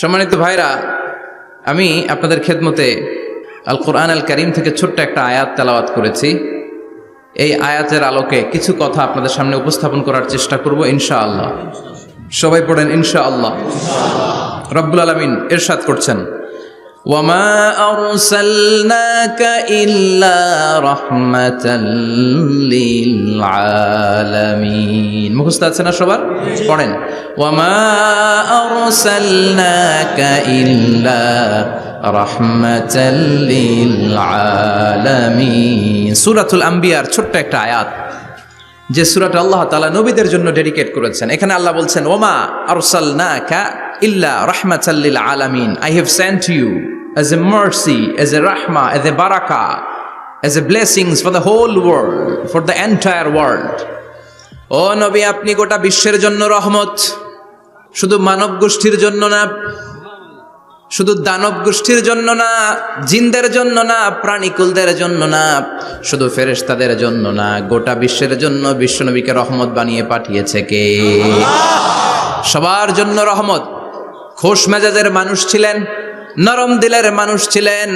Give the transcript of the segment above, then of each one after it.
সম্মানিত ভাইরা, আমি আপনাদের খেদমতে আল কোরআন আল কারীম থেকে ছোট্ট একটা আয়াত তেলাওয়াত করেছি। এই আয়াতের আলোকে কিছু কথা আপনাদের সামনে উপস্থাপন করার চেষ্টা করব ইনশাআল্লাহ। সবাই পড়েন ইনশাআল্লাহ। রব্বুল আলামিন ইরশাদ করছেন, ওয়ামা আরসালনাকা ইল্লা রাহমাতাল লিল আলামিন। মুখস্থ আছে না সবার? পড়েন, ওয়ামা আরসালনাকা ইল্লা রাহমাতাল লিল আলামিন। সূরাতুল আম্বিয়ার ছোট্ট একটা আয়াত, যে সূরাটা আল্লাহ তাআলা নবীদের জন্য ডেডিকেট করেছেন। এখানে আল্লাহ বলছেন, ওমা আরসালনাকা ইল্লা রাহমাতাল লিল আলামিন। I have sent you as a mercy, as a rahmah, as a barakah, as a blessings for the whole world, for the entire world. ও নবী, আপনি গোটা বিশ্বের জন্য রহমত, শুধু মানব গোষ্ঠীর জন্য না, শুধু দানব গোষ্ঠীর জন্য না, জিনদের জন্য না, প্রাণীকুলদের জন্য না, শুধু ফেরেশতাদের জন্য না, গোটা বিশ্বের জন্য বিশ্বনবীকে রহমত বানিয়ে পাঠিয়েছে কে? সবার জন্য রহমত। খোশ মেজাজের মানুষ ছিলেন, নরম দিলের মানুষ ছিলেন।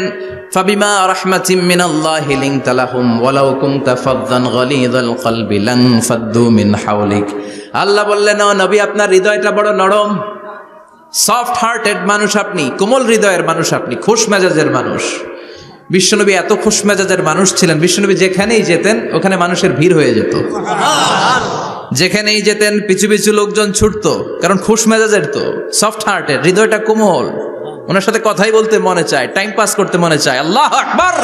ফাবিমা রাহমাতিম মিনাল্লাহি লিনতা লাহুম ওয়ালাউ কুনতা ফাযযান গালিযাল কলবি লানফাদ্দু মিন হাওলিক। আল্লাহ বললেন, ও নবী, আপনার হৃদয়টা বড় নরম, সফট হার্টেড মানুষ আপনি, কোমল হৃদয়ের মানুষ আপনি, খোশ মেজাজের মানুষ। বিশ্বনবী এত খোশ মেজাজের মানুষ ছিলেন, বিশ্বনবী যেখানেই যেতেন ওখানে মানুষের ভিড় হয়ে যেত। যেখানেই যেতেন পিছু পিছু লোকজন ছুটতো, কারণ খোশ মেজাজের তো, সফট হার্টেড, হৃদয়টা কোমল, ওনার সাথে কথাই বলতে মনে চায়, টাইম পাস করতে মনে চায়। আল্লাহু আকবার।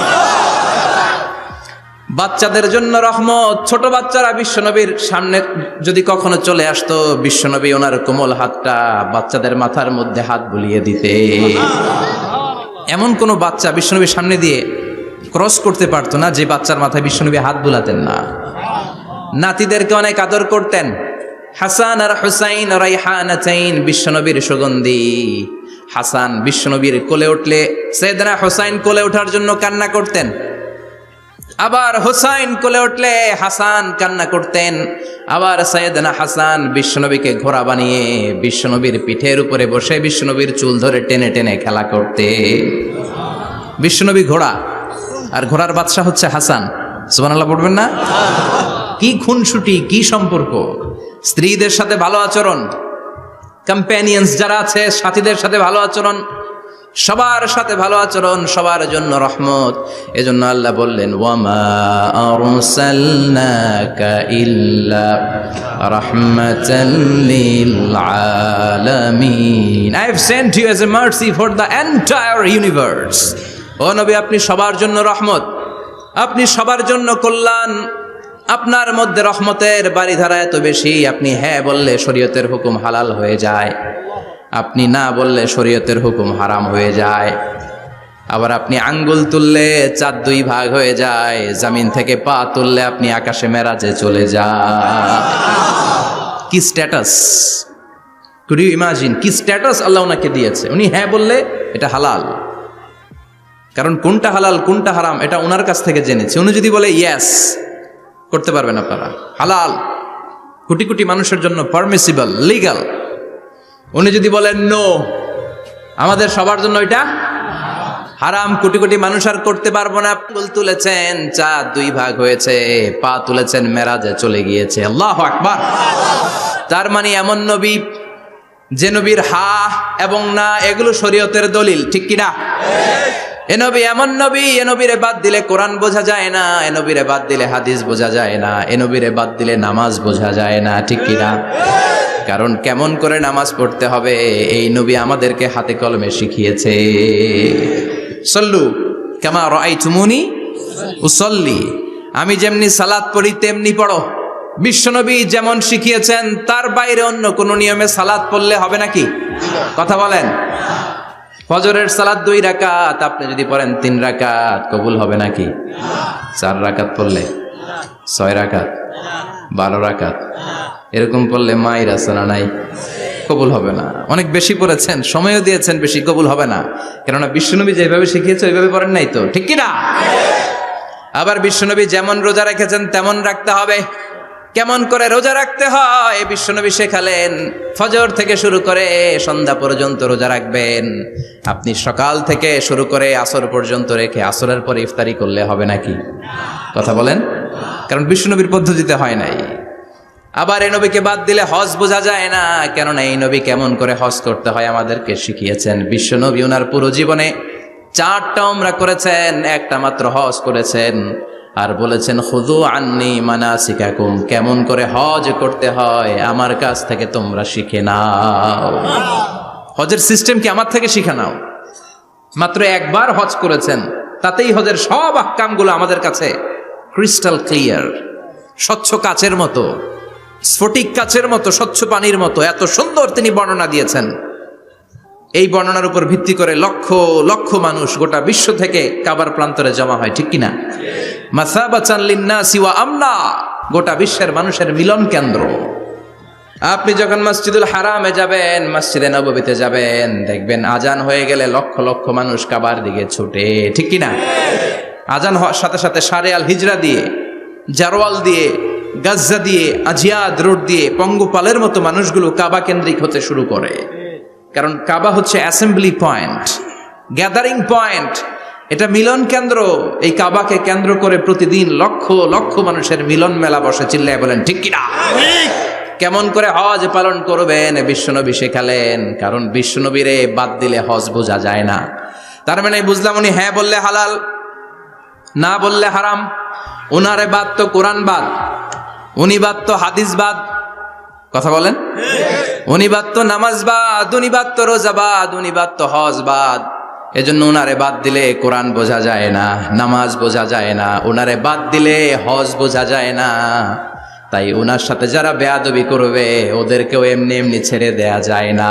বাচ্চাদের জন্য রহমত। ছোট বাচ্চারা বিশ্বনবীর সামনে যদি কখনো চলে আসতো, বিশ্বনবী ওনার কোমল হাতটা বাচ্চাদের মাথার মধ্যে হাত বুলিয়ে দিতে। এমন কোনো বাচ্চা বিশ্বনবীর সামনে দিয়ে ক্রস করতে পারতো না যে বাচ্চার মাথায় বিশ্বনবী হাত বুলাতেন না। নাতিদেরকে অনেক আদর করতেন। হাসান আর হুসাইন রাইহানাতাইন, বিশ্বনবীর সুগন্ধি। হাসান বিশ্বনবীর কোলে উঠলে সাইয়েদনা হুসাইন কোলে ওঠার জন্য কান্না করতেন, আবার হুসাইন কোলে উঠলে হাসান কান্না করতেন। আবার সাইয়েদনা হাসান বিশ্বনবীকে ঘোড়া বানিয়ে বিশ্বনবীর পিঠের উপরে বসে বিশ্বনবীর চুল ধরে টেনে টেনে খেলা করতে। বিশ্বনবী ঘোড়া, আর ঘোড়ার বাদশা হচ্ছে হাসান। সুবহানাল্লাহ পড়বেন না? কি খুনসুটি, কি সম্পর্ক! স্ত্রীদের সাথে ভালো আচরণ, কম্প্যানিয়ন্স যারা আছে সাথীদের সাথে ভালো আচরণ, সবার সাথে ভালো আচরণ, সবার জন্য রহমত। এজন্য আল্লাহ বললেন, ওয়ামা আরসালনাকা ইল্লা রাহমাতাল লিল আলামিন। I have sent you as a mercy for the entire universe. ও নবী, আপনি সবার জন্য রহমত, আপনি সবার জন্য কল্যাণ। আপনার মধ্যে রহমতের বাড়িধারা এত বেশি, আপনি হ্যাঁ বললে শরীয়তের হুকুম হালাল হয়ে যায়, আপনি না বললে শরীয়তের হুকুম হারাম হয়ে যায়। আবার আপনি আঙ্গুল তুললে চাঁদ দুই ভাগ হয়ে যায়, জমিন থেকে পা তুললে আপনি আকাশে মেরাজে চলে যান। কি স্ট্যাটাস! কুড ইউ ইমাজিন কি স্ট্যাটাস আল্লাহ ওনাকে দিয়েছে। উনি হ্যাঁ বললে এটা হালাল, কারণ কোনটা হালাল কোনটা হারাম এটা ওনার কাছ থেকে জেনেছে। উনি যদি বলে ইয়েস, করতে পারবেন আপনারা, হালাল, কোটি কোটি মানুষের জন্য পারমিসিবল, লিগ্যাল। উনি যদি বলেন নো, আমাদের সবার জন্য এটা হারাম, কোটি কোটি মানুষ আর করতে পারবো না। ফুল তুলেছেন, চাঁদ দুই ভাগ হয়েছে, পা তুলেছেন, মেরাজে চলে গিয়েছে। আল্লাহু আকবার। তার মানে এমন নবী যে নবীর হা এবং না এগুলো শরীয়তের দলিল, ঠিক কিনা? এ নবী এমন নবী, এ নবীরে বাদ দিলে কোরআন বোঝা যায় না, এ নবীরে বাদ দিলে হাদিস বোঝা যায় না, এ নবীরে বাদ দিলে নামাজ বোঝা যায় না, ঠিক কিনা? কারণ কেমন করে নামাজ পড়তে হবে এই নবী আমাদেরকে হাতে কলমে শিখিয়েছে। সল্লু কামা রাআইতুমুনি উসাল্লি, আমি যেমনি সালাত পড়ি তেমনি পড়ো। বিশ্বনবী যেমন শিখিয়েছেন তার বাইরে অন্য কোন নিয়মে সালাত পড়লে হবে নাকি? কথা বলেন। ফজরের সালাত 2 রাকাত, আপনি যদি পড়েন 3 রাকাত, কবুল হবে নাকি? 4 রাকাত পড়লে, 6 রাকাত, 12 রাকাত এরকম পড়লে মায়ের আসনা নাই, কবুল হবে না। অনেক বেশি পড়েছেন, সময়ও দিয়েছেন বেশি, কবুল হবে না। কেননা বিশ্বনবী যেভাবে শিখিয়েছে ওইভাবে পড়েন নাই তো, ঠিক কিনা? আবার বিশ্বনবী যেমন রোজা রেখেছেন তেমন রাখতে হবে। কেমন করে রোজা রাখতে হয় বিশ্বনবী শেখালেন। ফজর থেকে শুরু করে সন্ধ্যা পর্যন্ত রোজা রাখবেন। আপনি সকাল থেকে শুরু করে আসর পর্যন্ত রেখে আসরের পরে ইফতারি করলে হবে নাকি? কথা বলেন। কারণ বিশ্বনবীর পদ্ধতিতে হয় নাই। আবার এই নবীকে বাদ দিলে হজ বোঝা যায় না, কেননা এই নবী কেমন করে হজ করতে হয় আমাদেরকে শিখিয়েছেন। বিশ্বনবী ওনার পুরো জীবনে 4টা উমরা করেছেন, একটা মাত্র হজ করেছেন। আর বলেছেন খুযু আন্নী মানাসিকাকুম, কেমন করে হজ করতে হয় আমার কাছ থেকে তোমরা শিখে নাও। হজের সিস্টেম কি আমার থেকে শিখে নাও। মাত্র একবার হজ করেছেন, তাতেই হজের সব আহকামগুলো আমাদের কাছে ক্রিস্টাল ক্লিয়ার, স্বচ্ছ কাচের মতো, স্ফটিক কাচের মতো, স্বচ্ছ পানির মতো এত সুন্দর তিনি বর্ণনা দিয়েছেন। এই বর্ণনার উপর ভিত্তি করে লক্ষ লক্ষ মানুষ গোটা বিশ্ব থেকে কাবার প্রান্তরে জমা হয়, ঠিক কিনা? মাসাবাতান লিন্নাসি ওয়া আমনা, গোটা বিশ্বের মানুষের মিলন কেন্দ্র। আপনি যখন মসজিদুল হারামে যাবেন, মসজিদে নববীতে যাবেন, দেখবেন আজান হয়ে গেলে লক্ষ লক্ষ মানুষ কাবার দিকে ছুটে, ঠিক কিনা? আজান হওয়ার সাথে সাথে সারে আল হিজরা দিয়ে, জারওয়াল দিয়ে, গাজ্জা দিয়ে, আজিয়াদ রোড দিয়ে পঙ্গপালের মতো মানুষগুলো কাবা কেন্দ্রিক হতে শুরু করে। কারণ কাবা হচ্ছে অ্যাসেম্বলি পয়েন্ট, গ্যাদারিং পয়েন্ট, এটা মিলন কেন্দ্র। এই কাবাকে কেন্দ্র করে প্রতিদিন লক্ষ লক্ষ মানুষের মিলন মেলা বসে। চিল্লায় বলেন ঠিক কিনা? কেমন করে হজ পালন করবেন বিশ্বনবী শেখালেন। কারণ বিশ্বনবীরে বাদ দিলে হজ বোঝা যায় না। তার মানে বুঝলাম উনি হ্যাঁ বললে হালাল, না বললে হারাম। উনারে বাদ তো কোরআন বাদ, উনি বাদ তো হাদিস বাদ। কথা বলেন। উনি বাদ তো নামাজ বাদ, উনি বাদ তো রোজা বাদ, উনি বাদ তো হজ বাদ। এজন্য উনারে বাদ দিলে কোরআন বোঝা যায় না, নামাজ বোঝা যায় না, উনারে বাদ দিলে হজ বোঝা যায় না। তাই উনার সাথে যারা বেয়াদবি করবে ওদেরকেও এমনি এমনি ছেড়ে দেয়া যায় না।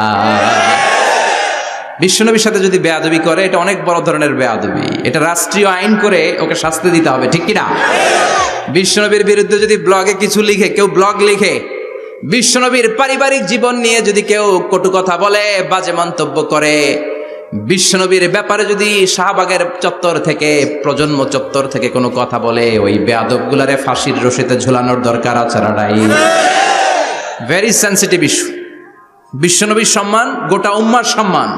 বিশ্বনবীর সাথে যদি বেয়াদবি করে এটা অনেক বড় ধরনের বেয়াদবি, এটা রাষ্ট্রীয় আইন করে ওকে শাস্তি দিতে হবে, ঠিক কিনা? বিশ্বনবীর বিরুদ্ধে যদি ব্লগে কিছু লিখে, কেউ ব্লগ লিখে, বিশ্বনবীর পারিবারিক জীবন নিয়ে যদি কেউ কটু কথা বলে, বাজে মন্তব্য করে, বিশ্বনবীর ব্যাপারে যদি শাহবাগের চত্বর থেকে, প্রজন্ম চত্বর থেকে কোনো কথা বলে, ওই বেয়াদবগুলারে ফাঁসির রশিতে ঝুলানোর দরকার আছে না নাই? Very sensitive issue. বিশ্বনবীর সম্মান গোটা উম্মার সম্মান।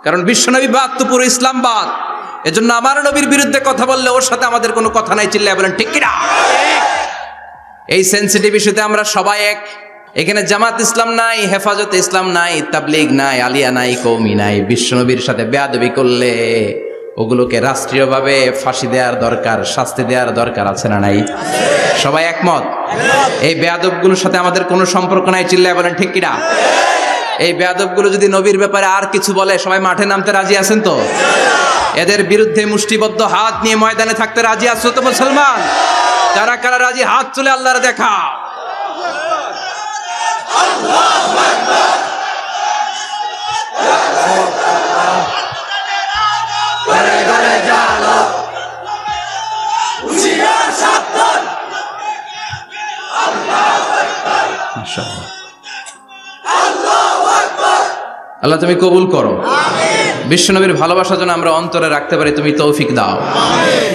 কারণ বিশ্বনবী বাদ তো পুরো ইসলাম বাদ। এজন্য আমার নবীর বিরুদ্ধে কথা বললে ওর সাথে আমাদের কোনো কথা নাই। চিল্লায় বলেন ঠিক কিনা? এই সেনসিটিভ ইস্যুতে আমরা সবাই এক। এখানে জামাত ইসলাম নাই, হেফাজতে ইসলাম নাই, তাবলীগ নাই, আলিয়া নাই, কওমি নাই। বিশ্বনবীর সাথে বেয়াদবি করলে ওগুলোকে রাষ্ট্রীয়ভাবে ফাঁসি দেওয়ার দরকার, শাস্তি দেওয়ার দরকার আছে না নাই? সবাই একমত? এই বেয়াদবগুলোর সাথে আমাদের কোনো সম্পর্ক নাই। চিল্লায় বলেন ঠিক কিনা? এই বেয়াদবগুলো যদি নবীর ব্যাপারে আর কিছু বলে সবাই মাঠে নামতে রাজি আছেন তো? এদের বিরুদ্ধে মুষ্টিবদ্ধ হাত নিয়ে ময়দানে থাকতে রাজি আছো তো মুসলমান? কারা কারা রাজি হাত তুলে আল্লাহর দেখা। আল্লাহ তুমি কবুল করো। বিশ্বনবীর ভালোবাসা যেন আমরা অন্তরে রাখতে পারি, তুমি তৌফিক দাও।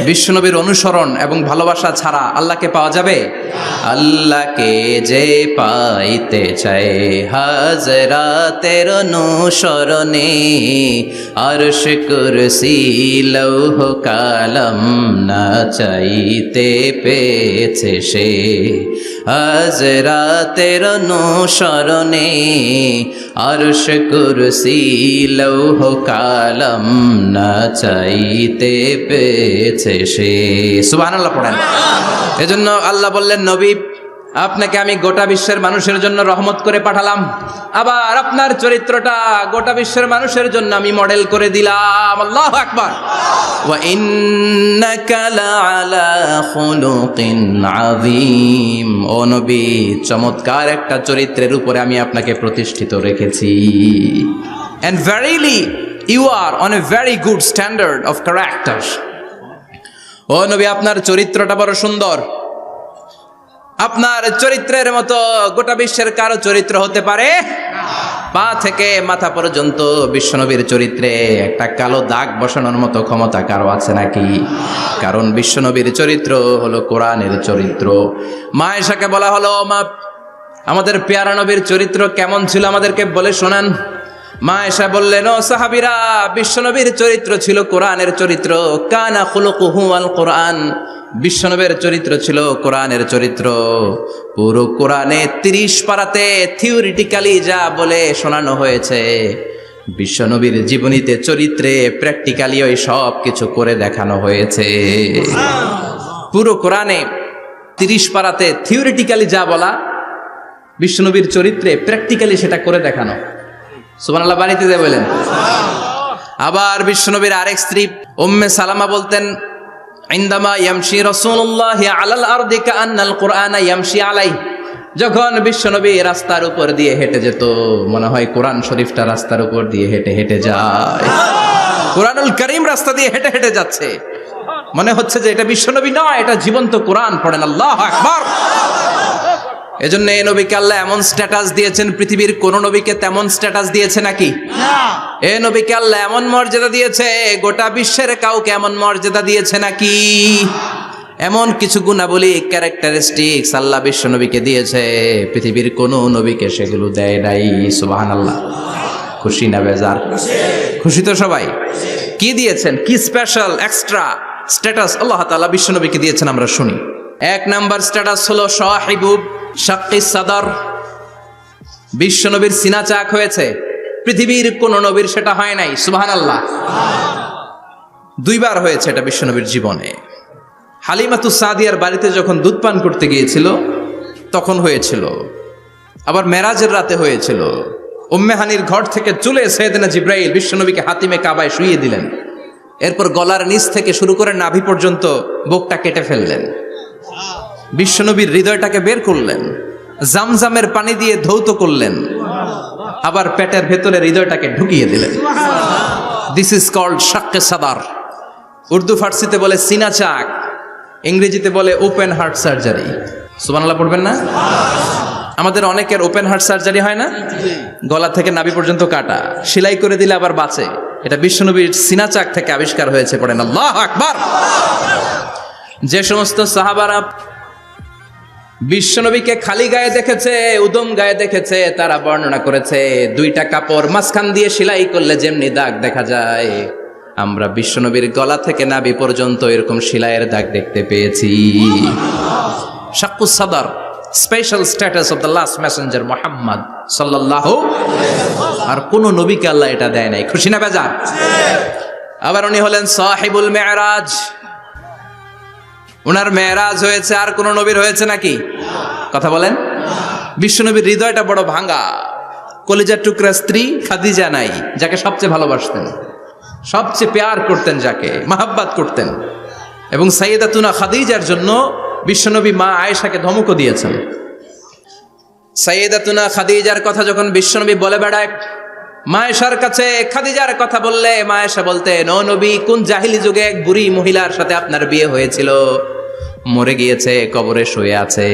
বিশ্বনবীর অনুসরণ এবং ভালোবাসা ছাড়া আল্লাহকে পাওয়া যাবে? আল্লাহকে যে পাইতে চায় হাজরাতের অনুসরণে, আরশ কুরসি লৌহ কালাম না চাইতে পেয়েছে সে। হাজরাতের অনুসরণে আরশ কুরসি লৌহ কালাম না চাইতে পেয়েছে সে। সুবহানাল্লাহ পড়েন। এজন্য আল্লাহ বললেন, নবী আপনাকে আমি গোটা বিশ্বের মানুষের জন্য রহমত করে পাঠালাম। আবার আপনার চরিত্রটা গোটা বিশ্বের মানুষের জন্য আমি মডেল করে দিলাম। আল্লাহু আকবার। ওয়া ইন্নাকা লাআলা খুলুকিন আযীম। ও নবী, চমৎকার একটা চরিত্রের উপরে আমি আপনাকে প্রতিষ্ঠিত রেখেছি। And verily you are on a very good standard of character. ও নবী, আপনার চরিত্রটা বড় সুন্দর। আপনার চরিত্রের মতো গোটা বিশ্বের কারো চরিত্র হতে পারে? পা থেকে মাথা পর্যন্ত বিশ্বনবীর চরিত্রে একটা কালো দাগ বসানোর মতো ক্ষমতা কারো আছে নাকি? কারণ বিশ্বনবীর চরিত্র হলো কোরআনের চরিত্র। মা আয়েশাকে বলা হলো, মা আমাদের পেয়ারা নবীর চরিত্র কেমন ছিল আমাদেরকে বলে শোনান। মা আয়েশা বললেন, ও সাহাবীরা, বিশ্বনবীর চরিত্র ছিল কোরআনের চরিত্র। কানা খুলুকুহু আল কোরআন, বিশ্বনবীর চরিত্র ছিল কোরআনের চরিত্র। পুরো কোরআনে 30 পারাতে থিওরিটিক্যালি যা বলে শোনানো হয়েছে, বিশ্বনবীর জীবনীতে চরিত্রে প্র্যাকটিক্যালি ওই সব কিছু করে দেখানো হয়েছে। পুরো কোরআনে 30 পারাতে থিওরিটিক্যালি যা বলা, বিশ্বনবীর চরিত্রে প্র্যাকটিক্যালি সেটা করে দেখানো। সুবহানাল্লাহ, বাড়িতে যা বলেন। আবার বিশ্বনবীর আরেক স্ত্রী উম্মে সালামা বলতেন, ইনদামা ইয়ামশি রাসূলুল্লাহ আলাল আরদি কাআন্নাল কুরআনা ইয়ামশি আলাইহি, যখন বিশ্বনবী রাস্তার উপর দিয়ে হেঁটে যেত মনে হয় কোরআন শরীফটা রাস্তার উপর দিয়ে হেঁটে হেঁটে যায়। কোরআনুল কারীম রাস্তা দিয়ে হেঁটে হেঁটে যাচ্ছে, মনে হচ্ছে যে এটা বিশ্বনবী নয়, এটা জীবন্ত কোরআন। পড়েন আল্লাহু আকবার। এজন্য এই নবীকে আল্লাহ এমন স্ট্যাটাস দিয়েছেন, পৃথিবীর কোন নবীকে তেমন স্ট্যাটাস দিয়েছে নাকি? এই নবীকে আল্লাহ এমন মর্যাদা দিয়েছে, গোটা বিশ্বের কাউকে এমন মর্যাদা দিয়েছে নাকি? এমন কিছু গুণাবলী, ক্যারেক্টারিস্টিক্স আল্লাহ বিশ্ব নবীকে দিয়েছে, পৃথিবীর কোন নবীকে সেগুলো দেয় নাই। সুবহানাল্লাহ। খুশি না বেজার? খুশি তো সবাই। কি দিয়েছেন, কি স্পেশাল এক্সট্রা স্ট্যাটাস আল্লাহ তাআলা বিশ্ব নবীকে দিয়েছেন আমরা শুনি। এক নাম্বার স্ট্যাটাস হলো সাহিবু শাক্কিস সাদর, বিশ্ব নবীর সিনা চাক হয়েছে, পৃথিবীর কোন নবীর সেটা হয় নাই। সুবহানাল্লাহ। 2 বার হয়েছে এটা বিশ্ব নবীর জীবনে। হালিমাতুস সাদিয়ার বাড়িতে যখন দুধ পান করতে গিয়েছিল তখন হয়েছিল, আবার মেরাজের রাতে হয়েছিল। উম্মে হানির ঘর থেকে চলে সাইয়েদনা জিবরাইল বিশ্বনবীকে হাতিমে কাবায় শুইয়ে দিলেন, এরপর গলার নিচ থেকে শুরু করে নাভি পর্যন্ত বুকটা কেটে ফেললেন, বিশ্বনবীর হৃদয়টাকে বের করলেন, জামজামের পানি দিয়ে ধৌত করলেন, আবার পেটের ভেতরে হৃদয়টাকে ঢুকিয়ে দিলেন। দিস ইজ কল্ড শাক্কে সাদার। উর্দু ফার্সিতে বলে সিনা চাক, ইংরেজিতে বলে ওপেন হার্ট সার্জারি। সুবহানাল্লাহ পড়বেন না? আমাদের অনেকের ওপেন হার্ট সার্জারি হয় না, গলা থেকে নাভি পর্যন্ত কাটা, সেলাই করে দিলে আবার বাঁচে। এটা বিশ্বনবীর সিনা চাক থেকে আবিষ্কার হয়েছে। পড়েন আল্লাহু আকবার। যে সমস্ত সাহাবারা বিশ্বনবীকে খালি গায়ে দেখেছে, উদম গায়ে দেখেছে, তারা বর্ণনা করেছে 2টা কাপড় মাঝখান দিয়ে সেলাই করলে যেমনি দাগ দেখা যায়, আমরা বিশ্বনবীর গলা থেকে নাভি পর্যন্ত এরকম সেলাইয়ের দাগ দেখতে পেয়েছি। শাক্কুস সাদর, special status of the last Messenger Muhammad সাল্লাল্লাহু আলাইহি ওয়াসাল্লাম। আর কোন নবীকে আল্লাহ এটা দেয় নাই। খুশি না বেজার? আবার উনি হলেন সাহিবুল মেরাজ, ওনার মেরাজ হয়েছে, আর কোন নবীর হয়েছে নাকি? কথা বলেন। বিশ্বনবীর হৃদয়টা বড় ভাঙা, কলিজার টুকরা স্ত্রী খাদিজা নাই, যাকে সবচেয়ে ভালোবাসতেন, সবচেয়ে প্যার করতেন, যাকে মাহাব্বাত করতেন। এবং সাইয়েদাতুনা খাদিজার জন্য বিশ্বনবী মা আয়েশাকে ধমকও দিয়েছেন। সাইয়েদাতুনা খাদিজার কথা যখন বিশ্বনবী বলে বেড়ায় মা আয়েশার কাছে, খাদিজার কথা বললে মা আয়েশা বলতেন, ও নবী, কোন জাহিলি যুগে এক বুড়ি মহিলার সাথে আপনার বিয়ে হয়েছিল, মরে গিয়েছে, কবরে শুয়ে আছে।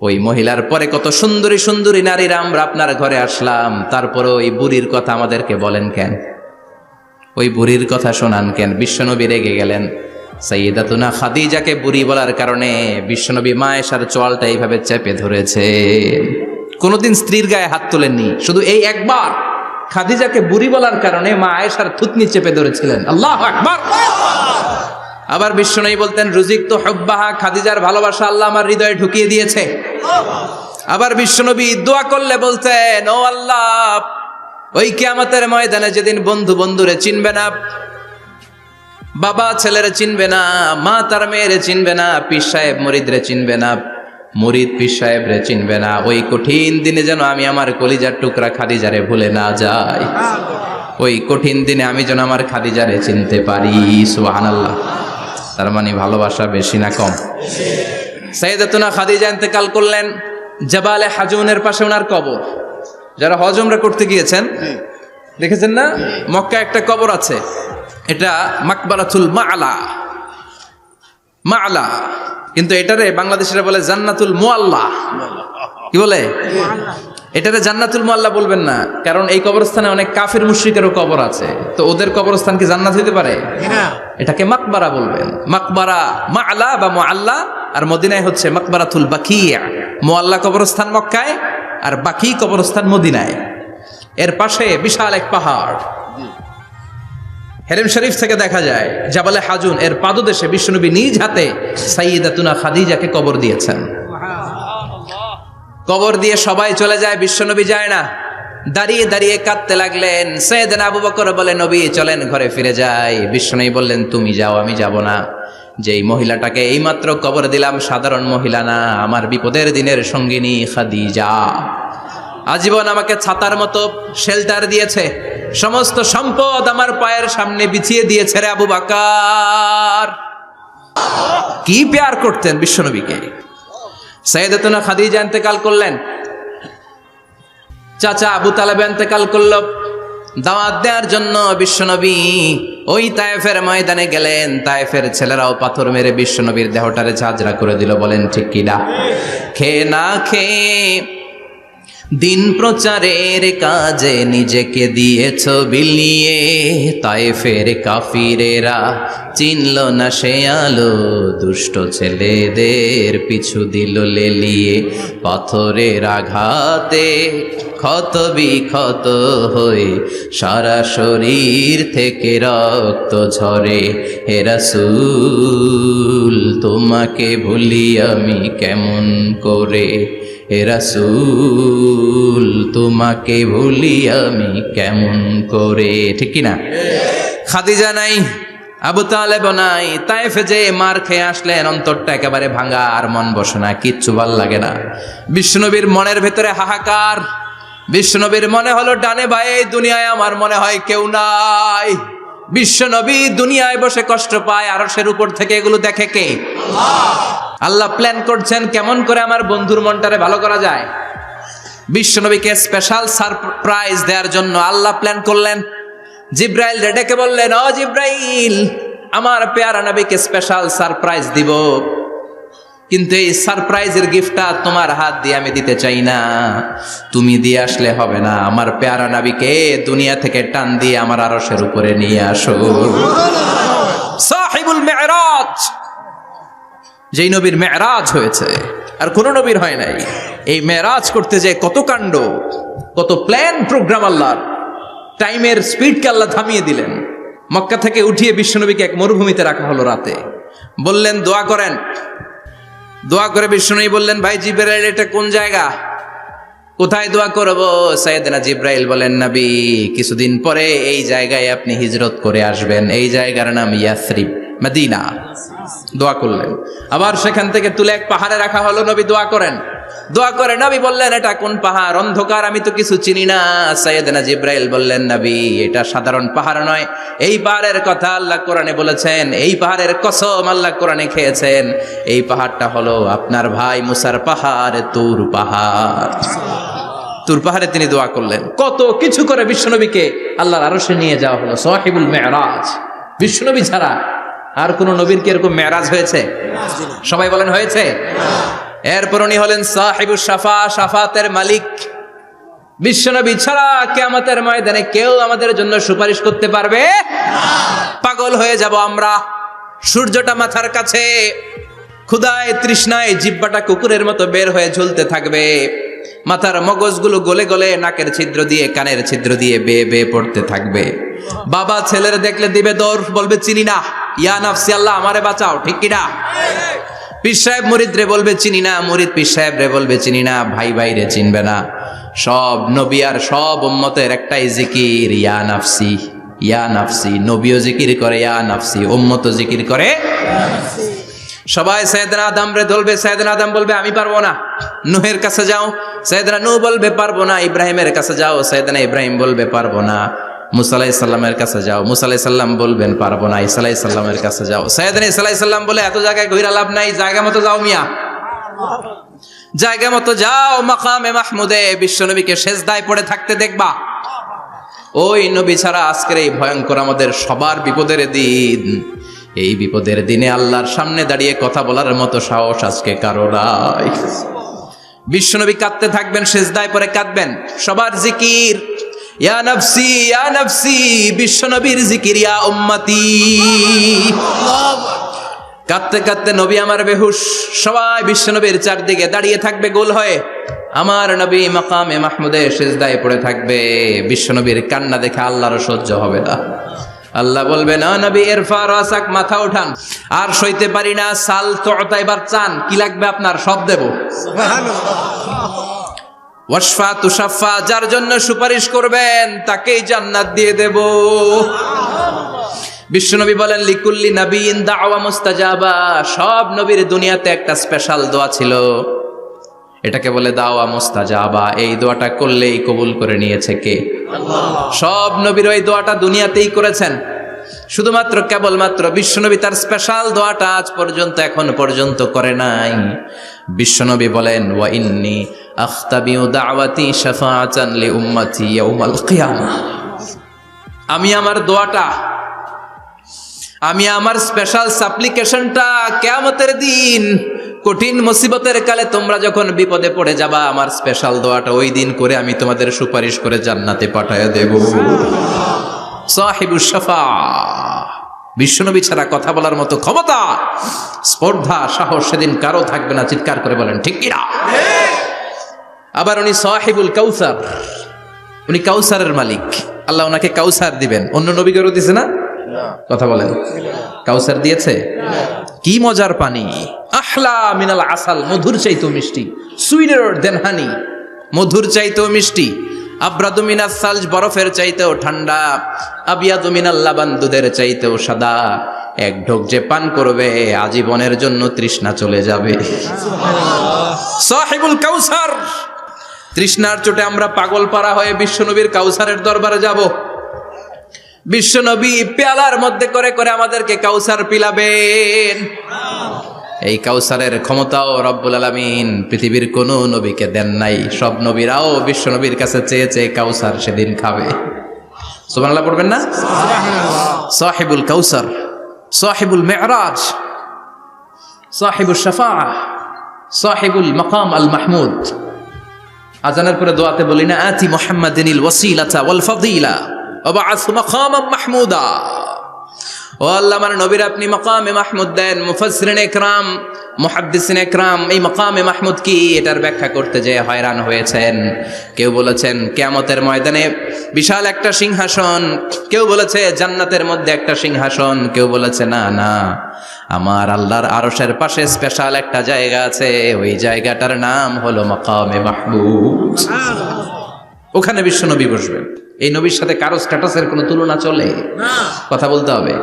ওই মহিলার পরে কত সুন্দরী সুন্দরী নারীরা আমরা আপনার ঘরে আসলাম, তারপরে ওই বুড়ির কথা আমাদেরকে বলেন কেন? ওই বুড়ির কথা শোনান কেন? বিশ্বনবী রেগে গেলেন। সাইয়েদাতুনা খাদিজাকে বুড়ি বলার কারণে বিশ্বনবী মা আয়েশার চোয়ালটা এইভাবে চেপে ধরেছে। কোনোদিন স্ত্রীর গায়ে হাত তোলেননি, শুধু এই একবার খাদিজাকে বুড়ি বলার কারণে মা আয়েশার থুতনি চেপে ধরেছিলেন। আল্লাহু আকবার। আবার বিশ্বনবী বলতেন, রুজিক তো হুব্বাহা, খাদিজার ভালোবাসা আল্লাহ আমার হৃদয়ে ঢুকিয়ে দিয়েছে। আবার বিশ্বনবী দোয়া করলে বলতেন, ও আল্লাহ, ওই কিয়ামতের ময়দানে যেদিন বন্ধু বন্ধুরে চিনবে না, বাবা ছেলেরে চিনবে না, মা তার মেয়েরে চিনবে না, পীর সাহেব মুরিদরে চিনবে না, মুরিদ পীর সাহেবরে চিনবে না, ওই কঠিন দিনে যেন আমি আমার কলিজার টুকরা খাদিজারে ভুলে না যাই। ওই কঠিন দিনে আমি যেন আমার খাদিজারে চিনতে পারি। সুবহানাল্লাহ। তার মানে ভালোবাসা বেশি না কম? সাইয়েদাতুনা খাদিজা ইন্তেকাল করলেন, জাবালে হাজুনের পাশে ওনার কবর। যারা হজ উমরা করতে গিয়েছেন দেখেছেন না, মক্কা একটা কবর আছে, এটা মাকবারাতুল মাআলা, মাআলা, কিন্তু এটারে বাংলাদেশিরা বলে জান্নাতুল মুআল্লা। কি বলে? এটাতে জান্নাতুল মুআল্লা বলবেন না, কারণ এই কবরস্থানে অনেক কাফির মুশরিকেরও কবর আছে, তো ওদের কবরস্থান কি জান্নাত হইতে পারে? এটাকে মাকবারা বলবেন। মাকবারা মাআলা বা মুআল্লা, আর মদিনায় হচ্ছে মাকবারাতুল বাকিয়া। মুআল্লা কবরস্থান মক্কায়, আর বাকি কবরস্থান মদিনায়। এর পাশে বিশাল এক পাহাড়, হেরেম শরীফ থেকে দেখা যায় জাবালে হাজুন, এর পাদদেশে বিশ্বনবী নিজ হাতে সাইয়্যিদাতুনা খাদিজাকে কবর দিয়েছেন। কবর দিয়ে সবাই চলে যায়, বিশ্বনবী যায় না। দাঁড়িয়ে দাঁড়িয়ে কাঁদতে লাগলেন। সাইয়েদনা আবু বকর বলে, নবী চলেন ঘরে ফিরে যাই। বিশ্বনবী বললেন, তুমি যাও, আমি যাব না। যেই মহিলাটাকে এইমাত্র কবর দিলাম সাধারণ মহিলা না, আমার বিপদের দিনের সঙ্গিনী খাদিজা। আজীবন আমাকে ছাতার মতো শেল্টার দিয়েছে, সমস্ত সম্পদ আমার পায়ের সামনে বিছিয়ে দিয়েছে রে আবু বকর। কি প্যার করতেন বিশ্বনবীকে। সাইয়েদাতুনা খাদিজা ইন্তেকাল করলেন, চাচা আবু তালেব ইন্তেকাল করলো। দাওয়াত দেওয়ার জন্য বিশ্বনবী ওই তায়েফের ময়দানে গেলেন। তায়েফের ছেলেরাও পাথর মেরে বিশ্বনবীর দেহটারে ঝাঁঝরা করে দিল। বলেন ঠিক কিনা? খেয়ে না খেয়ে দিন প্রচারের কাজে নিজেকে দিয়েছ বিলিয়ে। তায়েফের কাফিরেরা চিনল না সে আলো, দুষ্ট ছেলেদের পিছু দিল লেলিয়ে। পাথরের আঘাতে ক্ষত বিক্ষত হয়ে সারা শরীর থেকে রক্ত ঝরে। হে রাসূল তোমাকে ভুলি আমি কেমন করে, হে রাসূল তোমাকে ভুলি আমি কেমন করে। ঠিক কিনা? খাদিজা নাই, আবু তালেব নাই। তায়েফে যে মার খেয়ে আসলেন, অন্তরটা একেবারে ভাঙা, আর মন বসে না, কিচ্ছু ভাল লাগে না। বিশ্বনবীর মনের ভেতরে হাহাকার। বিশ্বনবীর মনে হলো ডানে বায়ে দুনিয়ায় আমার মনে হয় কেউ নাই। বিশ্বনবী দুনিয়ায় বসে কষ্ট পায়, আরশের উপর থেকে এগুলো দেখে কে? আল্লাহ প্ল্যান করছেন কেমন করে আমার বন্ধুর মনটারে ভালো করা যায়। বিশ্বনবীকে স্পেশাল সারপ্রাইজ দেওয়ার জন্য আল্লাহ প্ল্যান করলেন। জিব্রাইল ডেকে বললেন, ও জিব্রাইল, আমার পেয়ারা নবীকে স্পেশাল সারপ্রাইজ দিব, কিন্তু এই সারপ্রাইজের গিফটটা তোমার হাত দিয়ে আমি দিতে চাই না, তুমি দিয়ে আসলে হবে না। আমার পেয়ারা নবীকে দুনিয়া থেকে টান দিয়ে আমার আরশের উপরে নিয়ে আসো। সাহিবুল মেরাজ, যেই নবীর মেরাজ হয়েছে আর কোন নবীর হয় নাই। এই মেরাজ করতে যে কত কাণ্ড, কত প্ল্যান প্রোগ্রাম আল্লাহর। টাইমের স্পিডকে আল্লাহ থামিয়ে দিলেন। মক্কা থেকে উঠিয়ে বিশ্বনবীকে এক মরুভূমিতে রাখা হলো রাতে। বললেন দোয়া করেন। দোয়া করে বিশ্বনবী বললেন, ভাই জিবরাইল, এটা কোন জায়গা, কোথায় দোয়া করব? সাইয়েদনা জিবরাইল বলেন, নবী কিছুদিন পরে এই জায়গায় আপনি হিজরত করে আসবেন, এই জায়গার নাম ইয়াসরিব, মদিনা। দোয়া করলেন। আবার সেখান থেকে তুলে এক পাহাড়ে রাখা হলো। নবী দোয়া করেন। দোয়া করে নবী বললেন, এটা কোন পাহাড়? অন্ধকার, আমি তো কিছু চিনি না। সাইয়েদনা জিবরাইল বললেন, নবী এটা সাধারণ পাহাড় নয়, এই পাহাড়ের কথা আল্লাহ কোরআনে বলেছেন, এই পাহাড়ের কসম আল্লাহ কোরআনে খেয়েছেন। এই পাহাড়টা হলো আপনার ভাই মুসার পাহাড়, তুর পাহাড়। তুর পাহাড়ে তিনি দোয়া করলেন। কত কিছু করে বিশ্বনবীকে আল্লাহর আরশে নিয়ে যাওয়া হলো। সাহিবুল মেরাজ। বিশ্বনবী ছাড়া আর কোন নবীর কি এরকম মেরাজ হয়েছে? সবাই বলেন হয়েছে। এরপর উনি হলেন সাহিবুস শাফা, শাফাতের মালিক। বিশ্বনবী ছাড়া কিয়ামতের ময়দানে কেউ আমাদের জন্য সুপারিশ করতে পারবে? পাগল হয়ে যাব আমরা। সূর্যটা মাথার কাছে, ক্ষুধায় তৃষ্ণায় জিহ্বাটা কুকুরের মতো বের হয়ে ঝুলতে থাকবে। মাথার মগজগুলো গলে গলে নাকের ছিদ্র দিয়ে, কানের ছিদ্র দিয়ে বেয়ে বেয়ে পড়তে থাকবে। বাবা ছেলের দেখলে দিবে দৌড়, বলবে চিনি না, ইয়া নাফসি, আল্লাহ আমারে বাঁচাও। ঠিক কিনা? পীর সাহেব মুরিদ রে বলবে চিনি না, মুরিদ পীর সাহেব রে বলবে চিনি না, ভাই ভাই রে চিনবে না। সব নবী আর সব উম্মতের একটাই জিকির, ইয়া নাফসি, ইয়া নাফসি। নবীও জিকির করে ইয়া নাফসি, উম্মতও জিকির করে। সবাই সাইয়েদনা আদম রে ধরবে, সাইয়েদনা আদম বলবে আমি পারবো না। নূহের কাছে যাও, সাইয়েদনা নূহ বলবে পারবো না। ইব্রাহিমের কাছে যাও, সাইয়েদনা ইব্রাহিম বলবে পারবো না। মুসা আলাইহিস সালামের কাছে যাও, মুসা আলাইহিস সালাম বলবেন পারবো না। ঈসা আলাইহিস সালামের কাছে যাও, সাইয়েদনা ঈসা আলাইহিস সালাম বলে এত জায়গায় ঘুরে লাভ নাই, জায়গা মতো যাও মিয়া, জায়গা মতো যাও। মাকামে মাহমুদে বিশ্বনবীকে সেজদায় পড়ে থাকতে দেখবা। ওই নবী ছাড়া আজকের এই ভয়ঙ্কর আমাদের সবার বিপদের দিন। এই বিপদের দিনে আল্লাহর সামনে দাঁড়িয়ে কথা বলার মতো সাহস আজকে কারো নাই। বিশ্বনবী কাঁদতে থাকবেন, সিজদায় পড়ে কাঁদবেন। সবার জিকির ইয়া নাফসি ইয়া নাফসি, বিশ্বনবীর জিকির ইয়া উম্মতি। কাঁদতে কাঁদতে নবী আমার বেহুশ, সবাই বিশ্বনবীর চারদিকে দাঁড়িয়ে থাকবে গোল হয়ে। আমার নবী মাকামে মাহমুদে সিজদায় পড়ে থাকবে। বিশ্বনবীর কান্না দেখে আল্লাহর সহ্য হবে না। আল্লাহ বলবে, না নবী ইরফা রাসাক, মাথা উঠান, আর সইতে পারি না। সাল তুতা, এবার চান, কি লাগবে আপনার, সব দেব। ওয়াশফা তুশাফা, যার জন্য সুপারিশ করবেন তাকেই জান্নাত দিয়ে দেব। বিশ্বনবী বলেন, লিকুল্লি নাবিয়িন দাওয়া মুস্তাজাবা, সব নবীর দুনিয়াতে একটা স্পেশাল দোয়া ছিল, এটাকে বলে দাওয়া মুস্তাজাবা। এই দোয়াটা করলেই কবুল করে নিয়েছে কে? আল্লাহ। সব নবীর ওই দোয়াটা দুনিয়াতেই করেছেন, শুধুমাত্র কেবলমাত্র বিশ্বনবী তার স্পেশাল দোয়াটা আজ পর্যন্ত, এখন পর্যন্ত করে নাই। বিশ্বনবী বলেন, ওয়া ইন্নী আখতাবিউ দাওয়াতি শাফাআতান লি উম্মতি ইয়াউমাল কিয়ামাহ, আমি আমার দোয়াটা, আমি আমার স্পেশাল সাপ্লিকেশনটা কিয়ামতের দিন, কঠিন মুসিবতের কালে তোমরা যখন বিপদে পড়ে যাবা, আমার স্পেশাল দোয়াটা ওই দিন করে আমি তোমাদের সুপারিশ করে জান্নাতে পাঠায়া দেব। সাহিবুশ শাফাআহ, বিশ্বনবী ছাড়া কথা বলার মতো ক্ষমতা, স্পর্ধা, সাহস সেদিন কারো থাকবে না। চিৎকার করে বলেন ঠিক কিনা? আবার উনি সাহিবুল কাউসার, উনি কাউসারের মালিক। আল্লাহ ওনাকে কাউসার দিবেন। অন্য নবীদেরও দিছে না? কথা বলেন, কাউসার দিয়েছে। কি মজার পানি, আহলা মিনাল আসাল, মধুর চাইতেও মিষ্টি, সুইটার দেন হানি, মধুর চাইতেও মিষ্টি। আব্রাদু মিনাস সালজ, বরফের চাইতেও ঠান্ডা। আবিয়াদু মিনাল লাবান, দুধের চাইতেও সাদা। এক ঢোক যে পান করবে আজীবনের জন্য তৃষ্ণা চলে যাবে। সাহিবুল কাউসার, তৃষ্ণার চোটে আমরা পাগল পারা হয়ে বিশ্বনবীর কাউসারের দরবারে যাব। বিশ্বনবী পেয়ালার মধ্যে করে করে আমাদেরকে কাউসার পিলাবেন। এই কাউসারের ক্ষমতাও রব্বুল আলামিন পৃথিবীর কোন নবীকে দেন নাই। সব নবীরাও বিশ্বনবীর কাছে চেয়ে চেয়ে কাউসার সেদিন খাবে। সুবহানাল্লাহ পড়বেন না? সাহিবুল কাউসার, সাহিবুল মিরাজ, সাহিবুশ শাফাআহ, সাহিবুল মাকাম আল মাহমুদ। আজানের পরে দোয়াতে বলি না, আতি মুহাম্মাদিনিল ওয়াসিলাতা ওয়াল ফাদিলা ওয়া বা'আসহু মাকামান মাহমুদা। ও আল্লাহ, আমার নবীর আপনি মাকামে মাহমুদ দেন। মুফাসসিরিন ইকরাম, মুহাদ্দিসিন ইকরাম এই মাকামে মাহমুদ কি, এটার ব্যাখ্যা করতে যেয়ে হয়রান হয়েছেন। কেউ বলেছেন কিয়ামতের ময়দানে বিশাল একটা সিংহাসন, কেউ বলেছে জান্নাতের মধ্যে একটা সিংহাসন, কেউ বলেছে না না, আমার আল্লাহর আরশের পাশে স্পেশাল একটা জায়গা আছে, ওই জায়গাটার নাম হলো মাকামে মাহমুদ। ওখানে বিশ্বনবী বসবেন। এই নবীর সাথে কারো স্ট্যাটাসের কোনো তুলনা চলে? কথা বলতে হবে।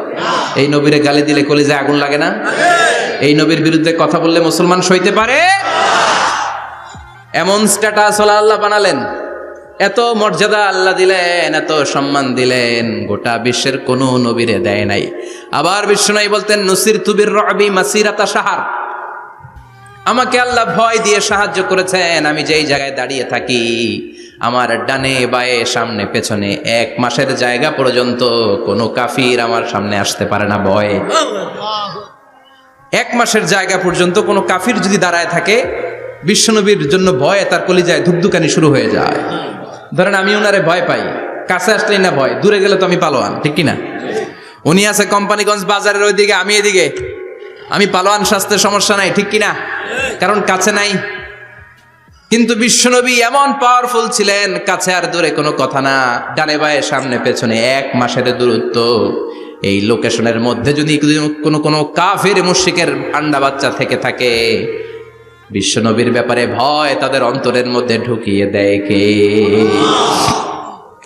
এই নবীরে গালি দিলে কলিজায় আগুন লাগে না? এই নবীর বিরুদ্ধে কথা বললে মুসলমান সইতে পারে? এমন স্ট্যাটাস হলো আল্লাহ বানালেন, এত মর্যাদা আল্লাহ দিলেন, এত সম্মান দিলেন, গোটা বিশ্বের কোনো নবীরে দেয় নাই। আবার বিশ্বনবী বলতেন, নুসিরতু বির-রু'বি মাসিরাতা শাহর, আমাকে আল্লাহ ভয় দিয়ে সাহায্য করেছেন। আমি যেই জায়গায় দাঁড়িয়ে থাকি, আমার ডানে বায়ে সামনে পেছনে 1 মাসের জায়গা পর্যন্ত কোনো কাফির আমার সামনে আসতে পারে না ভয়ে। 1 মাসের জায়গা পর্যন্ত কোনো কাফির যদি দাঁড়ায় থাকে, বিশ্বনবীর জন্য ভয়ে তার কলিজায় ধুকধুকানি শুরু হয়ে যায়। ধরেন আমি ওনারে ভয় পাই, কাছে আসলেই না ভয়, দূরে গেলে তো আমি পালোয়ান, ঠিক কিনা? উনি আছে কোম্পানিগঞ্জ বাজারের ওইদিকে, আমি এদিকে, আমি পালোয়ান, স্বাস্থ্যের সমস্যা নাই, ঠিক কিনা? কারণ কাছে নাই। কিন্তু বিশ্বনবী এমন পাওয়ারফুল ছিলেন, কাছে আর দূরে কোনো কথা না, ডানে বায়ে সামনে পেছনে 1 মাসের দূরত্ব। এই লোকেশনের মধ্যে যদি কোনো কাফির মুশরিকের আন্ডা বাচ্চা থেকে থাকে, বিশ্বনবীর ব্যাপারে ভয় তাদের অন্তরের মধ্যে ঢুকিয়ে দেয় কে?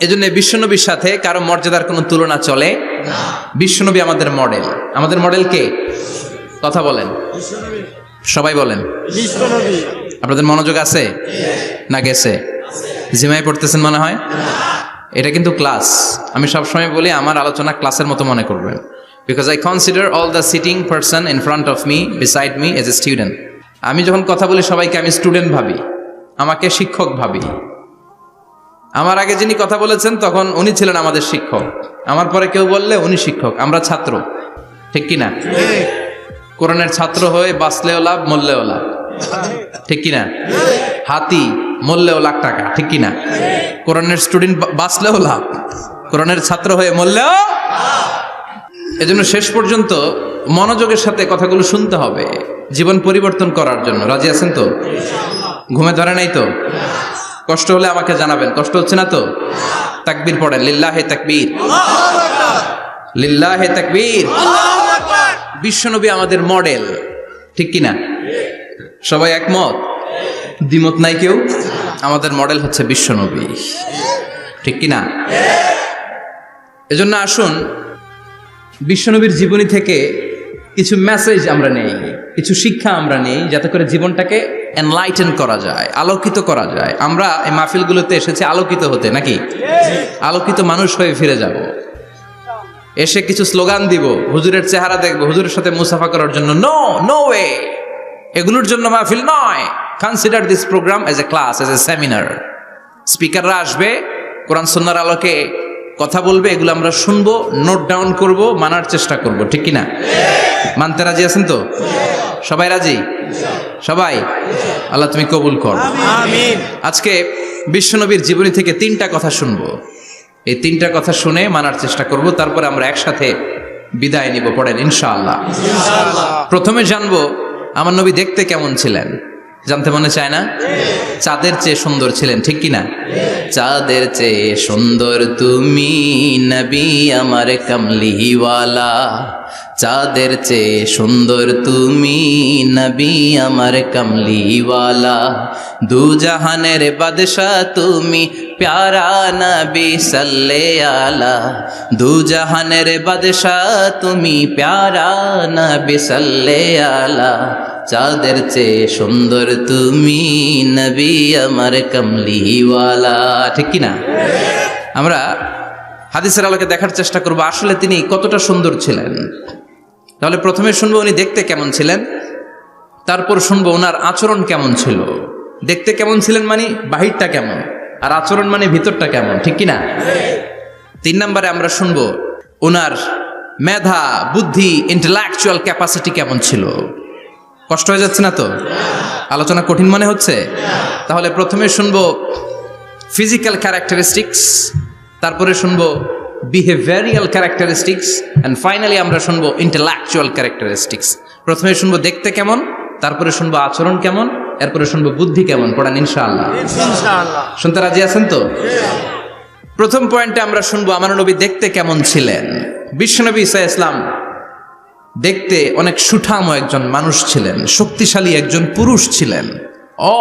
এজন্য বিশ্বনবীর সাথে কারো মর্যাদার কোনো তুলনা চলে না। বিশ্বনবী আমাদের মডেল। আমাদের মডেল কে? কথা বলেন, সবাই বলেন। বিশ্বনবী। আপনাদের মনোযোগ আছে না গেছে? জিমাই পড়তেছেন মনে হয়। এটা কিন্তু ক্লাস। আমি সবসময় বলি আমার আলোচনা ক্লাসের মতো মনে করবেন, because I consider all the sitting person in front of me beside me as a student. আমি যখন কথা বলি সবাইকে আমি স্টুডেন্ট ভাবি, আমাকে শিক্ষক ভাবি। আমার আগে যিনি কথা বলেছেন তখন উনি ছিলেন আমাদের শিক্ষক, আমার পরে কেউ বললে উনি শিক্ষক, আমরা ছাত্র, ঠিক কিনা? কোরআনের ছাত্র হয়ে বাঁচলেও লাভ, মরলেও লাভ। ঠিক কিনা? হাতি মরলেও লাখ টাকা, ঠিক কিনা? কোরআনের স্টুডেন্ট বাঁচলেও লাভ, কোরআনের ছাত্র হয়ে মরলেও। এজন্য শেষ পর্যন্ত মনোযোগের সাথে কথাগুলো শুনতে হবে জীবন পরিবর্তন করার জন্য। রাজি আছেন তো? ঘুমে ধরে নাই তো? কষ্ট হলে আমাকে জানাবেন। কষ্ট হচ্ছে না তো? তাকবীর পড়েন, লিল্লাহে তাকবীর, লিল্লাহে তাকবীর। বিশ্বনবী আমাদের মডেল, ঠিক কিনা? সবাই একমত? দ্বিমত নাই কেউ? আমাদের মডেল হচ্ছে বিশ্বনবী, ঠিক কিনা? এজন্য আসুন বিশ্বনবীর জীবনী থেকে কিছু মেসেজ আমরা নেই, কিছু শিক্ষা আমরা নেই, যাতে করে জীবনটাকে এনলাইটেন করা যায়, আলোকিত করা যায়। আমরা এই মাহফিলগুলোতে এসেছি আলোকিত হতে, নাকি? আলোকিত মানুষ হয়ে ফিরে যাব। এসে কিছু স্লোগান দিব, হুজুরের চেহারা দেখবো, হুজুরের সাথে মুসাফা করার জন্য। No, no way. এগুলোর জন্য মাহফিল নয়। Consider this program as a class, as a seminar. স্পিকাররা আসবে, কোরআন সুন্নাহর আলোকে কথা বলবে, এগুলো আমরা শুনবো, নোট ডাউন করব, মানার চেষ্টা করব, ঠিক কিনা? মানতে রাজি আছেন তো? সবাই রাজি? সবাই? আল্লাহ তুমি কবুল কর, আমিন। আজকে বিশ্বনবীর জীবনী থেকে 3টা কথা শুনবো। এই 3টা কথা শুনে মানার চেষ্টা করব, তারপরে আমরা একসাথে বিদায় নিব। পড়েন ইনশাআল্লাহ। প্রথমে জানবো আমার নবী দেখতে কেমন ছিলেন। জানতে মনে চায় না? চাঁদের চেয়ে সুন্দর ছিলেন, ঠিক কিনা? চাঁদের চেয়ে সুন্দর তুমি নবী আমার কামলিওয়ালা, চাঁদের চেয়ে সুন্দর তুমি নবী আমার কামলিওয়ালা, দু জাহানের বাদশা তুমি প্যারা নবী সাল্লে আলা, দু জাহানের বাদশা তুমি প্যারা নবী সাল্লে আলা, চাঁদের চেয়ে সুন্দর তুমি নবী আমার কামলিওয়ালা, ঠিক কিনা? আমরা হাদিসের আলোকে দেখার চেষ্টা করব আসলে তিনি কতটা সুন্দর ছিলেন। তাহলে প্রথমে শুনবো উনি দেখতে কেমন ছিলেন, তারপর শুনবো ওনার আচরণ কেমন ছিল। দেখতে কেমন ছিলেন মানে বাহিরটা কেমন, আর আচরণ মানে ভিতরটা কেমন, ঠিক কিনা? 3 নম্বরে আমরা শুনবো ওনার মেধা, বুদ্ধি, ইন্টেলেকচুয়াল ক্যাপাসিটি কেমন ছিল। কষ্ট হয়ে যাচ্ছে না তো? আলোচনা কঠিন মনে হচ্ছে? তাহলে প্রথমে শুনবো ফিজিক্যাল ক্যারেক্টারিস্টিক্স, তারপরে শুনবো বিহেভিয়ারিয়াল ক্যারেক্টারিস্টিক্স, এন্ড ফাইনালি আমরা শুনবো ইন্টেলেকচুয়াল ক্যারেক্টারিস্টিক্স। প্রথমে শুনবো দেখতে কেমন, তারপরে শুনবো আচরণ কেমন, এরপরে শুনবো বুদ্ধি কেমন। পড়ান ইনশাআল্লাহ। শুনতে রাজি আছেন তো? প্রথম পয়েন্টে আমরা শুনবো আমার নবী দেখতে কেমন ছিলেন। বিশ্বনবী ঈসা ইসলাম দেখতে অনেক সুঠাম একজন মানুষ ছিলেন, শক্তিশালী একজন পুরুষ ছিলেন,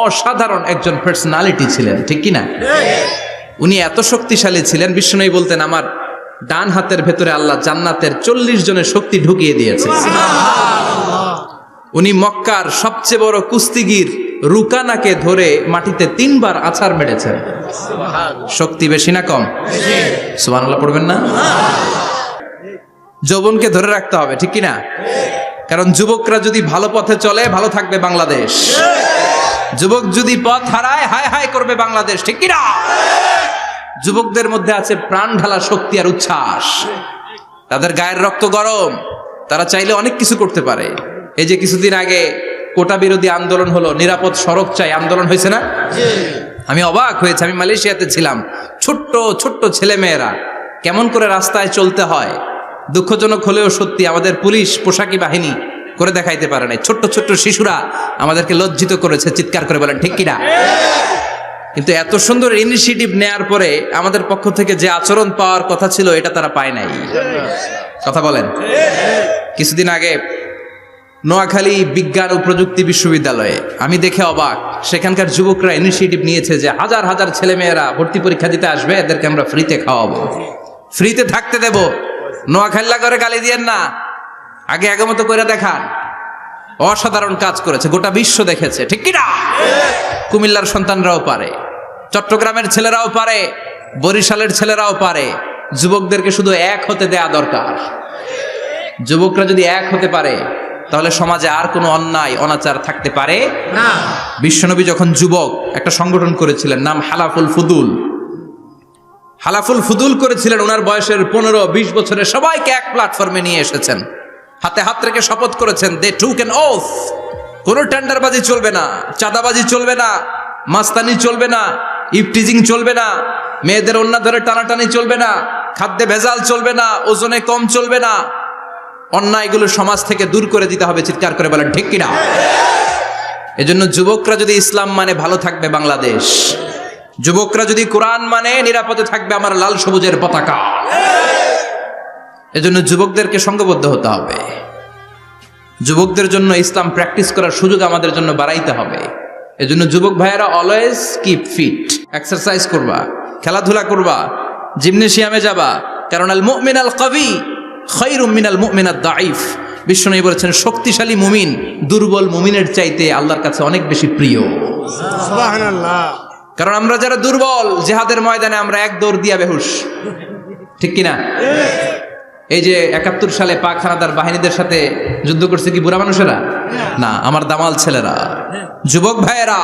অসাধারণ একজন পার্সোনালিটি ছিলেন, ঠিক কিনা? উনি এত শক্তিশালী ছিলেন, বিশ্বনবী বলতেন আমার ডান হাতের ভেতরে আল্লাহ জান্নাতের 40 জনের শক্তি ঢুকিয়ে দিয়েছে। উনি মক্কার সবচেয়ে বড় কুস্তিগির রুকানাকে ধরে মাটিতে 3 বার আছাড় মেরেছেন। শক্তি বেশি না কম? সুবহানাল্লাহ পড়বেন না? যৌবনকে ধরে রাখতে হবে, ঠিক কিনা? কারণ যুবকরা যদি ভালো পথে চলে ভালো থাকবে বাংলাদেশ, যুবক যদি পথ হারায় হায় হায় করবে বাংলাদেশ, ঠিক কিনা? যুবকদের মধ্যে আছে প্রাণ ঢালা শক্তি আর উচ্ছ্বাস, তাদের গায়ের রক্ত গরম, তারা চাইলে অনেক কিছু করতে পারে। এই যে কিছুদিন আগে কোটা বিরোধী আন্দোলন হলো, নিরাপদ সড়ক চাই আন্দোলন হয়েছে না? আমি অবাক হয়েছে, আমি মালয়েশিয়াতে ছিলাম, ছোট্ট ছোট্ট ছেলে মেয়েরা কেমন করে রাস্তায় চলতে হয়, দুঃখজনক হলেও সত্যি আমাদের পুলিশ পোশাকি বাহিনী করে দেখাইতে পারে নাই। ছোট্ট ছোট্ট শিশুরা আমাদেরকে লজ্জিত করেছে, চিৎকার করে বলেন ঠিক কিনা? কিন্তু এত সুন্দর ইনিশিয়েটিভ নেয়ার পরে আমাদের পক্ষ থেকে যে আচরণ পাওয়ার কথা ছিল এটা তারা পায় নাই। কথা বলেন। কিছুদিন আগে নোয়াখালী বিজ্ঞান ও প্রযুক্তি বিশ্ববিদ্যালয়ে আমি দেখে অবাক, সেখানকার যুবকরা ইনিশিয়েটিভ নিয়েছে যে হাজার হাজার ছেলেমেয়েরা ভর্তি পরীক্ষা দিতে আসবে, এদেরকে আমরা ফ্রিতে খাওয়াবো, ফ্রিতে থাকতে দেব। নোয়াখালী করে গালি দিয়েন না, আগে আগের মতো করে দেখান। অসাধারণ কাজ করেছে, গোটা বিশ্ব দেখেছে, ঠিক কিনা? কুমিল্লার সন্তানরাও পারে, চট্টগ্রামের ছেলেরাও পারে, বরিশালের ছেলেরাও পারে। যুবকদেরকে শুধু এক হতে দেয়া দরকার। যুবকরা যদি এক হতে পারে তাহলে সমাজে আর কোনো অন্যায় অনাচার থাকতে পারে না। বিশ্বনবী যখন যুবক একটা সংগঠন করেছিলেন, নাম হালাফুল ফুদুল। হালাফুল ফুদুল করেছিলেন, ওনার বয়সের 15-20 বছরের সবাইকে এক প্ল্যাটফর্মে নিয়ে এসেছেন, হাতে হাত রেখে শপথ করেছেন। দে টুক অ্যান ওথ কোনো টেন্ডারবাজি চলবে না, চাঁদাবাজি চলবে না, মাস্তানি চলবে না, ইফটিজিং চলবে না, মেয়েদের ওন্না ধরে টানাটানি চলবে না, খাদ্যে ভেজাল চলবে না, ওজনে কম চলবে না। অন্যায়গুলো সমাজ থেকে দূর করে দিতে হবে। চিৎকার করে বলেন ঠিক কিনা? এজন্য যুবকরা যদি ইসলাম মানে ভালো থাকবে বাংলাদেশ, যুবকরা যদি কোরআন মানে নিরাপদে থাকবে আমার লাল সবুজের পতাকা। এজন্য যুবকদেরকে সংঘবদ্ধ হতে হবে। যুবকদের জন্য ইসলাম প্র্যাকটিস করার সুযোগ আমাদের জন্য বাড়াইতে হবে। এজন্য যুবক ভাইয়েরা অলওয়েজ কিপ ফিট, এক্সারসাইজ করবা, খেলাধুলা করবা, জিমনেশিয়ামে যাবা। কারণ আল মুমিন আল কবি খায়রুম মিনাল মুমিন আদ দাঈফ। বিশ্বনবী বলেছেন শক্তিশালী মুমিন দুর্বল মুমিনের চাইতে আল্লাহর কাছে অনেক বেশি প্রিয়। সুবহানাল্লাহ। কারণ আমরা যারা দুর্বল, জিহাদের ময়দানে আমরা এক দৌড় দিয়া বেহুশ, ঠিক কিনা? এই যে 71 সালে পাক হানাদার বাহিনীদের সাথে যুদ্ধ করছে কি বুড়া মানুষেরা? না, আমার দামাল ছেলেরা, যুবক ভাইয়েরা।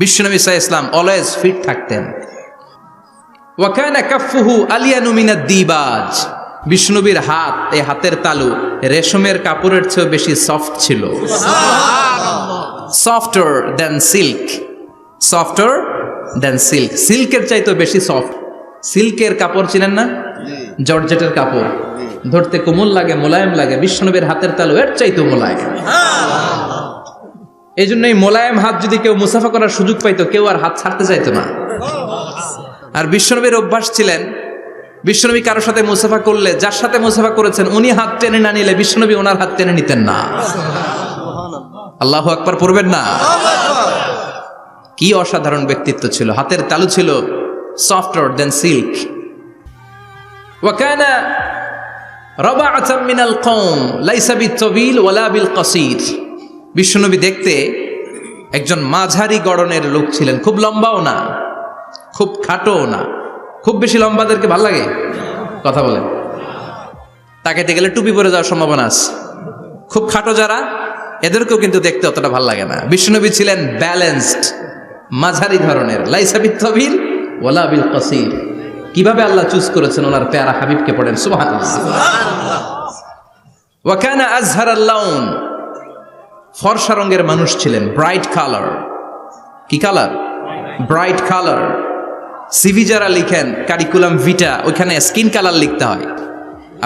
বিশ্বনবী সাল্লাল্লাহু আলাইহি ওয়াসাল্লাম অলওয়েজ ফিট থাকতেন। ওয়া কানা কাফফুহু আলিয়ানু মিনাদ দিবাজ। বিশ্বনবীর হাত, এই হাতের তালু রেশমের কাপড়ের চেয়ে বেশি সফট ছিল। সুবহানাল্লাহ। Softer than silk, softer than silk. সিল্কের চাইতে বেশি সফট। সিল্কের কাপড় চিনেন না? জর্জেটের কাপড় ধরতে কোমল লাগে, মোলায়েম লাগে। বিশ্বনবীর হাতের তালু এর চাইতেও মোলায়েম। এই জন্য এই মোলায়েম হাত যদি কেউ মুসাফা করার সুযোগ পাইতো, কেউ আর হাত ছাড়তে চাইতো না। আর বিশ্বনবীর অভ্যাস ছিলেন, বিশ্বনবী কারোর সাথে মুসাফা করলে যার সাথে মুসাফা করেছেন উনি হাত টেনে না নিলে বিশ্বনবী ওনার হাত টেনে নিতেন না। আল্লাহু আকবার পড়বেন না? কি অসাধারণ ব্যক্তিত্ব ছিল। হাতের তালু ছিল সফটার দেন সিল্ক। ওয়াকানা রাবাআতাম মিনাল কওম লাইসা বিত-তাবিল ওয়ালা বিল কাসীর। বিশ্বনবী দেখতে একজন মাঝারি গড়নের লোক ছিলেন, খুব লম্বাও না, খুব খাটোও না। খুব বেশি লম্বাদেরকে ভাল লাগে? কথা বলেন। তাকাইতে গেলে টুপি পরে যাওয়ার সম্ভাবনা আছে। খুব খাটো যারা, এদেরকেও কিন্তু দেখতে অতটা ভাল লাগে না। বিশ্বনবী ছিলেন ব্যালেন্সড, মাঝারি ধরনের। লাইসা বিত-তাবিল ওয়ালা বিল কাসীর। কিভাবে আল্লাহ চুজ করেছেন ওনার প্যারা হাবিবকে, পড়েন সুবহানাল্লাহ। ওয়া কানা আযহারাল লাউন। ফর্সা রঙের মানুষ ছিলেন, ব্রাইট কালার। কি কালার? Bright colour. সিভি যারা লিখেন কারিকুলাম ভিটা, ওইখানে স্কিন কালার লিখতে হয়।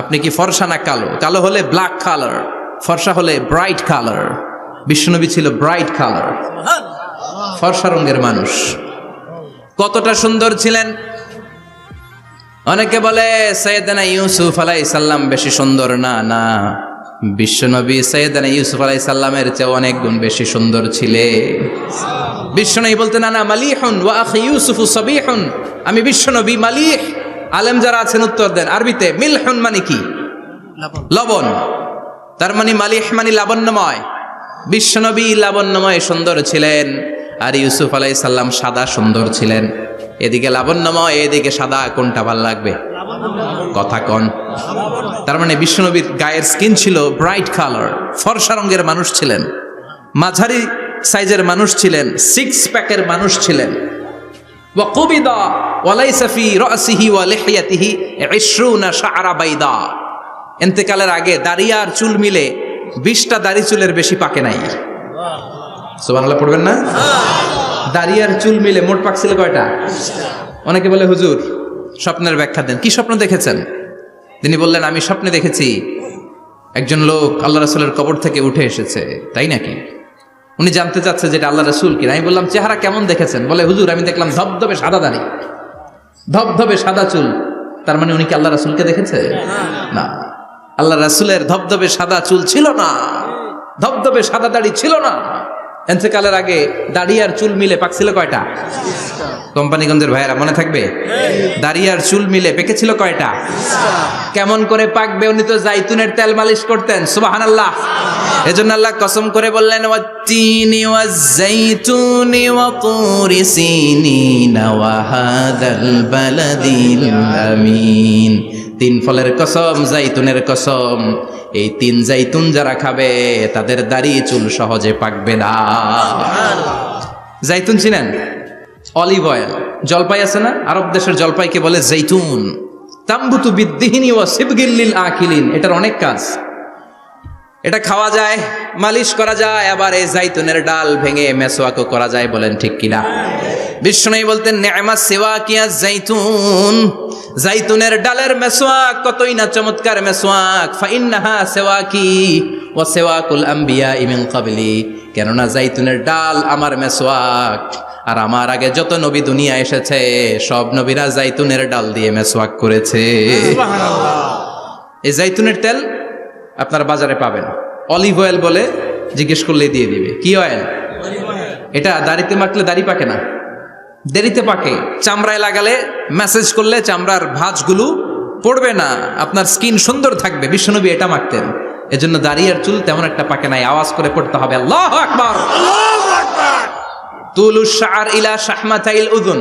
আপনি কি ফর্সা না কালো? কালো হলে ব্ল্যাক কালার, ফর্সা হলে ব্রাইট কালার। বিশ্বনবী ছিল ব্রাইট কালার, ফর্সা রঙের মানুষ। কতটা সুন্দর ছিলেন! অনেকে বলে সাইয়েদনা ইউসুফ আলাইহিস সালাম বেশি সুন্দর। না না, বিশ্বনবী সাইয়েদনা ইউসুফ আলাইহিস সালামের চেয়ে অনেক গুণ বেশি সুন্দর ছিলেন। বিশ্বনবী বলতেন আনা মালিহুন ওয়া আখি ইউসুফু সাবিহুন। আমি বিশ্বনবী মালিহ। আলেম যারা আছেন উত্তর দেন আরবিতে। মিলহুন মানে কি? লবণ। তার মানে মালিহ মানে লাবণ্যময়। বিশ্বনবী লাবণ্যময় সুন্দর ছিলেন, আর ইউসুফ আলাইহিস সালাম সাদা সুন্দর ছিলেন। এদিকে লাবণ্যময়, এদিকে সাদা, কোনটা ভাল লাগবে? কথা কন। তার মানে বিশ্বনবীর গায়ের স্কিন ছিল ব্রাইট কালার, ফর্সা রঙের মানুষ ছিলেন, মাঝারি সাইজের মানুষ ছিলেন, সিক্স প্যাকের মানুষ ছিলেন। ওয়া কুবিদা ওয়া লাইসা ফি রাসিহি ওয়া লিহিয়াতিহি 20 শা'রা বাইদা। ইন্তেকালের আগে দাড়ি আর চুল মিলে 20টা দাড়ি চুলের বেশি পাকে নাই। সুবহানাল্লাহ পড়বেন না? দাড়ি আর চুল মিলে মোট পাকছিল কয়টা? অনেকে বলে হুজুর স্বপ্নের ব্যাখ্যা দেন। কি স্বপ্ন দেখেছেন? তিনি বললেন আমি স্বপ্নে দেখেছি একজন লোক আল্লাহ রাসূলের কবর থেকে উঠে এসেছে। তাই নাকি? উনি জানতে চাচ্ছে যেটা আল্লাহ রাসূল কিনা। আমি বললাম চেহারা কেমন দেখেছেন? বলে হুজুর আমি দেখলাম ধবধবে সাদা দাড়ি, ধবধবে সাদা চুল। তার মানে উনি কি আল্লাহ রাসূলকে দেখেছে? না, আল্লাহ রাসূলের ধবধবে সাদা চুল ছিল না, ধবধবে সাদা দাড়ি ছিল না। ইন্তেকালের আগে দাড়ি আর চুল মিলে পাকছিল কয়টা? কোম্পানিগঞ্জের ভাইয়েরা মনে থাকবে? দাড়ি আর চুল মিলে পেকেছিল কয়টা? কেমন করে পাকবে? উনি তো জাইতুনের তেল মালিশ করতেন। সুবহানাল্লাহ। এজন্য আল্লাহ কসম করে বললেন ওয়াত্তিনি ওয়াজ-জাইতুনি ওয়া তুরি সিনিনা ওয়া হাদাল বালাদিল আমিন। তিন ফলের কসম, জাইতুনের কসম। এই তিন জাইতুন যারা খাবে তাদের দাড়ি চুল সহজে পাকবে না। জাইতুন চিনেন? Olive oil. জলপাই আছে না? আরব দেশের জলপাইকে বলে জাইতুন। তাম্বুতু বিদ্দিহিনি ওয়া সিবগিল লিল আকিলিন। এটার অনেক কাজ। এটা খাওয়া যায়, মালিশ করা যায়, আবার এই জাইতুনের ডাল ভেঙে মেসওয়াকও করা যায়। বলেন ঠিক কিনা? বিষ্ণু বলতেন নি'মা সিওয়াকিয়া জাইতুন, জাইতুনের ডালের মেসওয়াক কতই না চমৎকার মেসওয়াক। ফাইন্নাহা সিওয়াকি ওয়া সিওয়াকুল আম্বিয়া মিন ক্বাবলি, কেননা জাইতুনের ডাল আমার মেসওয়াক, আর আমার আগে যত নবী দুনিয়া এসেছে সব নবীরা জাইতুনের ডাল দিয়ে মেসওয়াক করেছে। এই জাইতুনের তেল আপনারা বাজারে পাবেন, অলিভ অয়েল বলে, জিজ্ঞেস করলে দিয়ে দিবে। কি অয়েল? এটা দাড়িতে মাখলে দাড়ি পাকে না, দেরিতে পাকে। চামড়ায় লাগালে ম্যাসেজ করলে চামড়ার ভাঁজগুলো পড়বে না, আপনার স্কিন সুন্দর থাকবে। বিশ্বনবী এটা মাখতেন, এজন্য দাড়ি আর চুল তেমন একটা পাকে নাই। আওয়াজ করে পড়তে হবে আল্লাহু আকবার। তুলুশ শাআর ইলা শাহমাতাইল উযুন।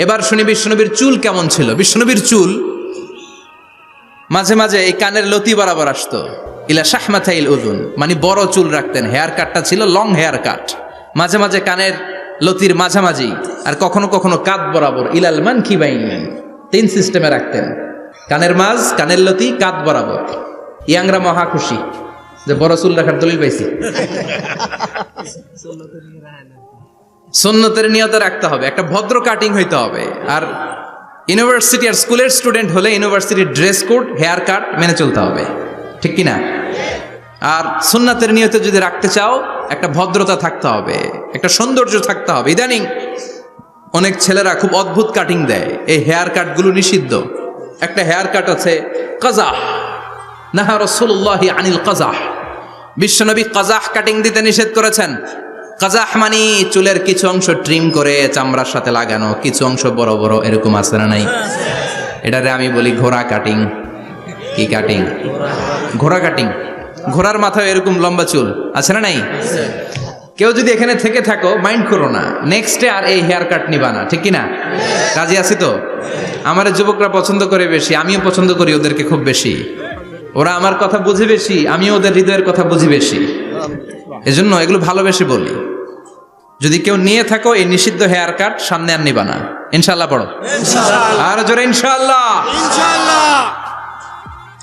এবার শুনি বিশ্বনবীর চুল কেমন ছিল। বিশ্বনবীর চুল মাঝে মাঝে এই কানের লতি বরাবর আসতো। ইলা শাহমাতাইল উযুন মানে বড় চুল রাখতেন, হেয়ার কাটটা ছিল লং হেয়ার কাট, মাঝে মাঝে কানের লতির মাঝামাঝি, আর কখনো কখনো কাঁধ বরাবর। ইলাল মানকিবাইন, 3 সিস্টেমে রাখতেন, কানের মাঝ, কানের লতি, কাঁধ বরাবর। ইয়াংরা মহা খুশি যে বড় চুল রাখার দলিল পাইছি। সুন্নতের নিয়তে রাখতে হবে, একটা ভদ্র কাটিং হইতে হবে। আর ইউনিভার্সিটি আর স্কুলের স্টুডেন্ট হলে ইউনিভার্সিটির ড্রেস কোড, হেয়ার কাট মেনে চলতে হবে, ঠিক কিনা? আর সুন্নাতের নিয়তে যদি রাখতে চাও একটা ভদ্রতা থাকতে হবে, একটা সৌন্দর্য থাকতে হবে। ইদানিং অনেক ছেলেরা খুব অদ্ভুত কাটিং দেয়, এই হেয়ার কাটগুলো নিষিদ্ধ। একটা হেয়ার কাট আছে কাজাহ, নাহা রাসূলুল্লাহি আনিল কাজাহ, বিশ্বনবী কাজাহ কাটিং দিতে নিষেধ করেছেন। কাজাহ মানে চুলের কিছু অংশ ট্রিম করে চামড়ার সাথে লাগানো, কিছু অংশ বড় বড়, এরকম আছে না নাই? এটারে আমি বলি ঘোড়া কাটিং। কি কাটিং? ঘোড়া কাটিং। ঘোড়ার মাথায় এরকম লম্বা চুল আছে না নাই? কেউ যদি এখানে থেকে থাকো মাইন্ড করো না, নেক্সটে আর এই হেয়ার কাট নিবা না, ঠিক কিনা? কাজে আছি তো। আমার যুবকরা পছন্দ করে বেশি, আমিও পছন্দ করি ওদেরকে খুব বেশি। ওরা আমার কথা বুঝে বেশি, আমিও ওদের হৃদয়ের কথা বুঝি বেশি, এজন্য এগুলো ভালোবেসে বলি। যদি কেউ নিয়ে থাকো এই নিষিদ্ধ হেয়ার কাট, সামনে আর নিবা না, ইনশাআল্লাহ। পড়ো আর জোরে ইনশাআল্লাহ।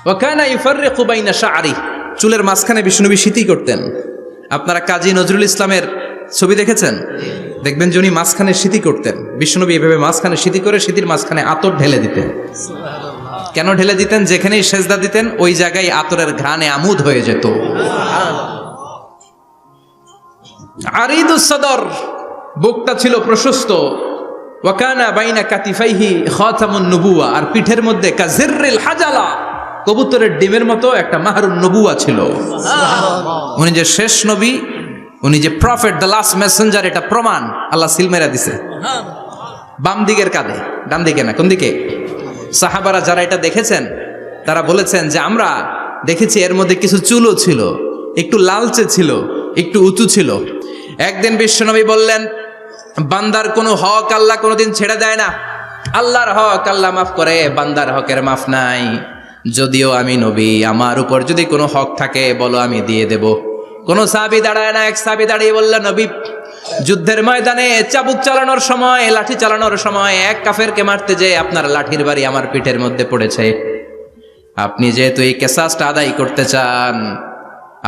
ওয়া কানা ইউফাররিকু বাইনা শা'রি, চুলের মাঝখানে বিষ্ণুনবী সিঁথি করতেন। আপনারা কাজী নজরুল ইসলামের ছবি দেখেছেন? দেখবেন যে উনি মাঝখানে সিঁথি করতেন। বিষ্ণুনবী এভাবে মাঝখানে সিঁথি করে সিঁথির মাঝখানে আতর ঢেলে দিতেন। কেন ঢেলে দিতেন? যেখানেই সেজদা দিতেন ওই জায়গায় আতরের ঘ্রাণে আমুদ হয়ে যেত। আরিদুস সদর, বুকটা ছিল প্রশস্ত। ওয়া কানা বাইনা কাতিফাইহি খাতামুন নবুওয়া, আর পিঠের মধ্যে কাজিররিল হাজালা, কবুতরের ডিমের মতো একটা মাহরুন নবুওয়া ছিল। উনি যে শেষ নবী, উনি যে প্রফেট, দ্য লাস্ট মেসেঞ্জার, এটা প্রমাণ আল্লাহ সিল মেরা দিছে। বাম দিকের কাঁধে, ডান দিকে না। কোন দিকে? সাহাবারা যারা এটা দেখেছেন তারা বলেছেন যে আমরা দেখেছি এর মধ্যে কিছু চুলও ছিল, একটু লালচে ছিল, একটু উঁচু ছিল। একদিন বিশ্বনবী বললেন, বান্দার কোনো হক আল্লাহ কোনোদিন ছেড়ে দেয় না। আল্লাহর হক আল্লাহ মাফ করে, বান্দার হকের মাফ নাই। যদিও আমি নবী, আমার উপর যদি কোনো হক থাকে বলো, আমি দিয়ে দেব। কোনো সাহাবী দাঁড়ায় না। এক সাহাবী দাঁড়িয়ে বললেন, নবী, যুদ্ধের ময়দানে চাবুক চালানোর সময়, লাঠি চালানোর সময় এক কাফেরকে মারতে যে আপনার লাঠির বাড়ি আমার পিঠের মধ্যে পড়েছে। আপনি যেহেতু এই কেসাসটা আদায় করতে চান,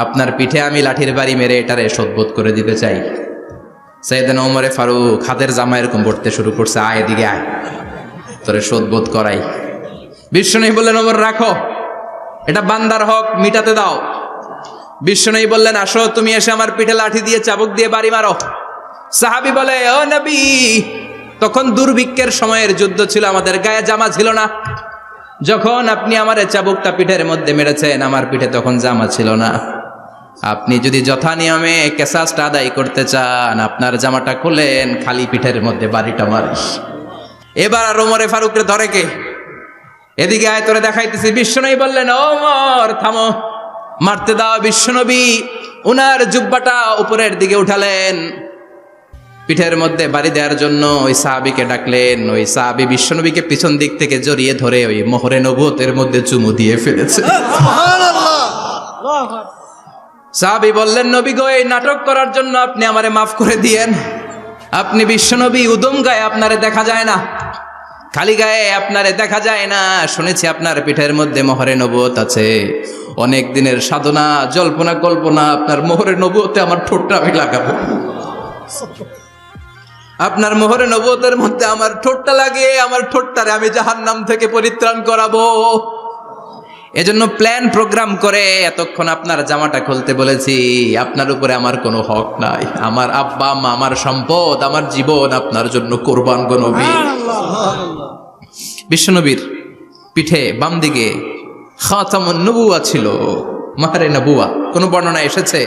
আপনার পিঠে আমি লাঠির বাড়ি মেরে এটারে শোধবোধ করে দিতে চাই। সাইয়েদনা ওমরে ফারুক হাতের জামা এরকম পড়তে শুরু করছে, আয় এদিকে আয়, তোরে শোধবোধ করাই। বিশ্বনবী বললেন, ওমর রাখো, এটা বান্দার হক, মিটাতে দাও। বিশ্বনবী বললেন, আসো তুমি এসে আমার পিঠে লাঠি দিয়ে চাবুক দিয়ে বাড়ি মারো। সাহাবী বলে, ও নবী, তখন দুর্ভিক্ষের সময়ের যুদ্ধ ছিল, আমাদের গায়ে জামা ছিল না। যখন আপনি আমার চাবুকটা পিঠের মধ্যে মেরেছেন, আমার পিঠে তখন জামা ছিল না। আপনি যদি যথা নিয়মে কেসাসটা আদায় করতে চান, আপনার জামাটা খুলেন, খালি পিঠের মধ্যে বাড়িটা মারিস। এবার আর ওমরে ফারুকরে ধরে কে? এদিকে আয়, তোরে দেখাইতেছি। বিশ্বনবী বললেন, ওমর থামো, মারতে দাও। বিশ্বনবী উনার জুব্বাটা উপরের দিকে উঠালেন, পিঠের মধ্যে বাড়ি দেওয়ার জন্য ওই সাহাবীকে ডাকলেন। ওই সাহাবী বিশ্বনবীকে পিছন দিক থেকে জড়িয়ে ধরে ওই মোহরে নবুয়তের মধ্যে চুমু দিয়ে ফেলেছে। সাহাবী বললেন, নবী গো, এই নাটক করার জন্য আপনি আমারে মাফ করে দিয়েন। আপনি বিশ্বনবী, উদম গায়ে আপনারে দেখা যায় না, খালি গায়ে আপনারে দেখা যায় না। শুনেছি আপনার পিঠের মধ্যে মোহরে নবুয়ত আছে। অনেক দিনের সাধনা, জল্পনা কল্পনা, আপনার মোহরে নবুয়তে আমার ঠোঁটটা আমি লাগাবো, আপনার মোহরে নবুয়তের মধ্যে আমার ঠোঁটটা লাগিয়ে আমার ঠোঁটটারে আমি জাহান্নাম থেকে পরিত্রাণ করাবো। এজন্য প্ল্যান প্রোগ্রাম করে এতক্ষণ আপনার জামাটা খুলতে বলেছি। আপনার উপরে আমার কোনো হক নাই। আমার আব্বা আম্মা, আমার সম্পদ, আমার জীবন আপনার জন্য কোরবান গো নবী। বিশ্বনবীর পিঠে বাম দিকে খাতামুন নবুয়া ছিল, মাহরে নবুয়া। কোন বর্ণনা এসেছে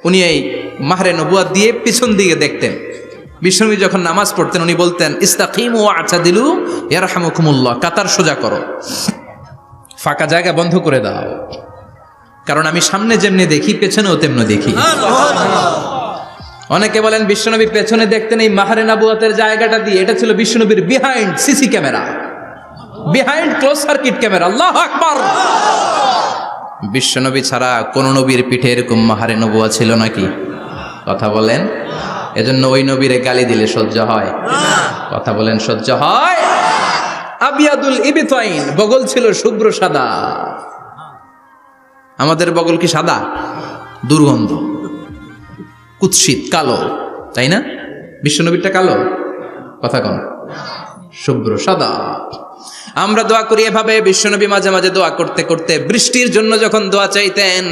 উনি এই মাহরে নবুয়া দিয়ে পিছন দিকে দেখতেন। বিশ্বনবী যখন নামাজ পড়তেন উনি বলতেন ইস্তাকিমু ওয়া'তাদিলু ইয়ারহামুকুমুল্লাহ, কাতার সোজা করো, ফাঁকা জায়গা বন্ধ করে দাও, কারণ আমি সামনে যেমনি দেখি পেছনেও তেমনি দেখি। অনেকে বলেন বিশ্বনবী পেছনে দেখতেন এই মাহরে নবুয়াতের জায়গাটা দিয়ে। এটা ছিল বিশ্বনবীর behind CC camera, behind close circuit camera. আল্লাহু আকবার। বিশ্বনবী ছাড়া কোন নবীর পিঠে এরকম মাহরে নবুয়া ছিল নাকি? কথা বলেন। এজন্য ওই নবীরে গালি দিলে সহ্য হয়? কথা বলেন, সহ্য হয়? আবিয়াদুল ইবতাইন, বগল ছিল শুভ্র সাদা। আমাদের বগল কি সাদা? দুর্গন্ধ, কুৎসিত, কালো, তাই না? বিশ্বনবীরটা কালো? কথা কন, শুভ্র সাদা। আমরা দোয়া করি এভাবে। বিশ্বনবী মাঝে মাঝে দোয়া করতে করতে বৃষ্টির জন্য যখন দোয়া চাইতেন,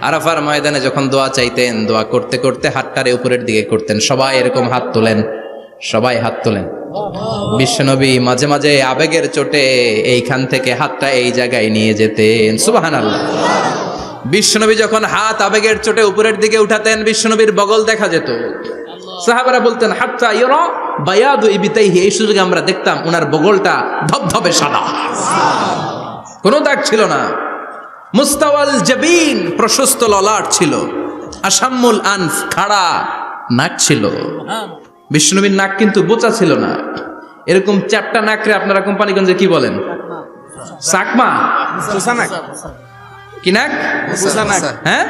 আরাফার ময়দানে যখন দোয়া চাইতেন, দোয়া করতে করতে হাতটারে উপরের দিকে করতেন। সবাই এরকম হাত তোলেন, সবাই হাত তোলেন। বিশ্বনবী মাঝে মাঝে আবেগের চোটে এইখান থেকে হাতটা এই জায়গায় নিয়ে যেতেন। সুবহানাল্লাহ। বিশ্বনবী যখন হাত আবেগের চোটে উপরের দিকে উঠাতেন, বিশ্বনবীর বগল দেখা যেত। সাহাবারা বলতেন হাত্তা ইরা বায়াদু ইবতাইহি, এই সুযোগে আমরা দেখতাম ওনার বগলটা ধবধবে সাদা, কোনো দাগ ছিল না। মুস্তাওয়াল জাবিন, প্রশস্ত ললাট ছিল। আসাম্মুল আনফ, খাড়া নাক ছিল। বিষ্ণুনবীর নাক কিন্তু বোচা ছিল না। এরকম চারটা নাকরে আপনারা কোম্পানিগঞ্জে কি বলেন? চাকমা, কি নাক? হ্যাঁ,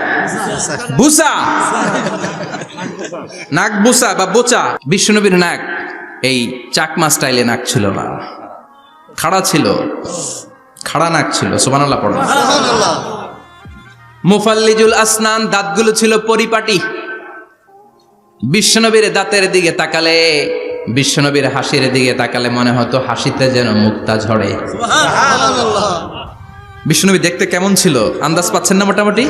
বুসা, নাক বুসা বা বোচা। বিষ্ণুনবীর নাক এই চাকমা স্টাইলে নাক ছিল না, খাড়া ছিল, খাড়া নাক ছিল। সুবহানাল্লাহ পড়ুন। মুফাল্লিজুল আসনান, দাঁতগুলো ছিল পরিপাটি। বিশ্বনবীর দাঁতের দিকে তাকালে, বিশ্বনবীর হাসির দিকে তাকালে মনে হতো হাসিতে যেন মুক্তা ঝরে। বিশ্বনবী দেখতে কেমন ছিল আন্দাজ পাচ্ছেন না মোটামুটি?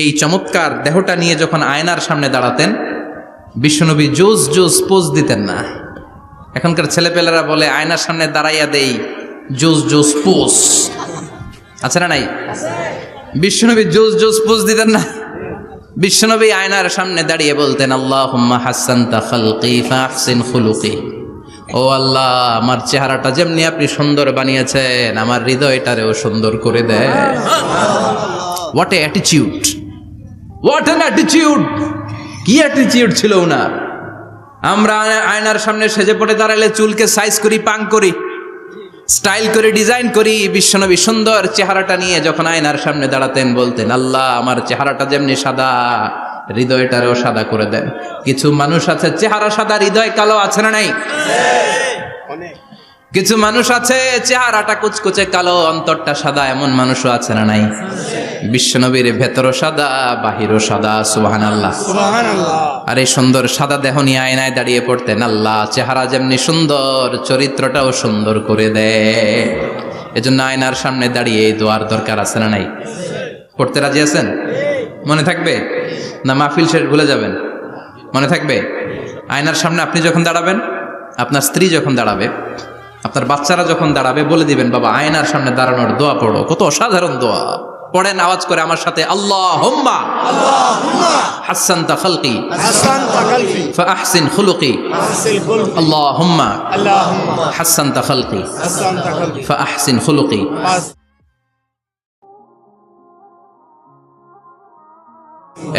এই চমৎকার দেহটা নিয়ে যখন আয়নার সামনে দাঁড়াতেন, বিশ্বনবী জোস জোস পোজ দিতেন না। এখনকার ছেলেপেলেরা বলে আয়নার সামনে দাঁড়াইয়া দেই জোস জোস পোজ, আছে না নাই? বিশ্বনবী জোস জোস পোজ দিতেন না। বিশ্বনবী আয়নার সামনে দাঁড়িয়ে বলতেন আল্লাহুম্মা হাসানতা খালকি ফাহসিন খুলুকি, ও আল্লাহ আমার চেহারাটা যেমনি আপনি সুন্দর বানিয়েছেন আমার হৃদয়টারেও সুন্দর করে দেয়। What a attitude, what an attitude! কি অ্যাটিটিউড ছিল ওনার! আমরা আয়নার সামনে সেজে পড়ে দাঁড়ালে চুলকে সাইজ করি, পাং করি, স্টাইল করে ডিজাইন করি। বিশ্বনবী সুন্দর চেহারাটা নিয়ে যখন আয়নার সামনে দাঁড়াতেন বলতেন আল্লাহ আমার চেহারাটা যেমনি সাদা হৃদয়টারেও সাদা করে দেন। কিছু মানুষ আছে চেহারা সাদা হৃদয় কালো, আছে না নাই? কিছু মানুষ আছে চেহারাটা কুচকুচে কালো অন্তরটা সাদা, এমন মানুষও আছে না নাই? বিশ্বনবীর ভেতরও সাদা বাহিরও সাদা। সুবহানাল্লাহ, সুবহানাল্লাহ। আর এই সুন্দর সাদা দেহ নিয়ে আয়নায় দাঁড়িয়ে পড়তেন আল্লাহ চেহারা যেমনি সুন্দর চরিত্রটাও সুন্দর করে দেয়। এজন্য আয়নার সামনে দাঁড়িয়ে এই দোয়ার দরকার আছে না নাই? পড়তে রাজি আছেন? মনে থাকবে না মাহফিল শেষ ভুলে যাবেন? মনে থাকবে? আয়নার সামনে আপনি যখন দাঁড়াবেন, আপনার স্ত্রী যখন দাঁড়াবে, আপনার বাচ্চারা যখন দাঁড়াবে, বলে দিবেন বাবা আয়নার সামনে দাঁড়ানোর দোয়া পড়ো। কত অসাধারণ দোয়া! পড়েন আওয়াজ করে আমার সাথে, আল্লাহুম্মা হাসানতা খালকি ফাহসিন খুলুকি, আল্লাহুম্মা হাসানতা খালকি ফাহসিন খুলুকি।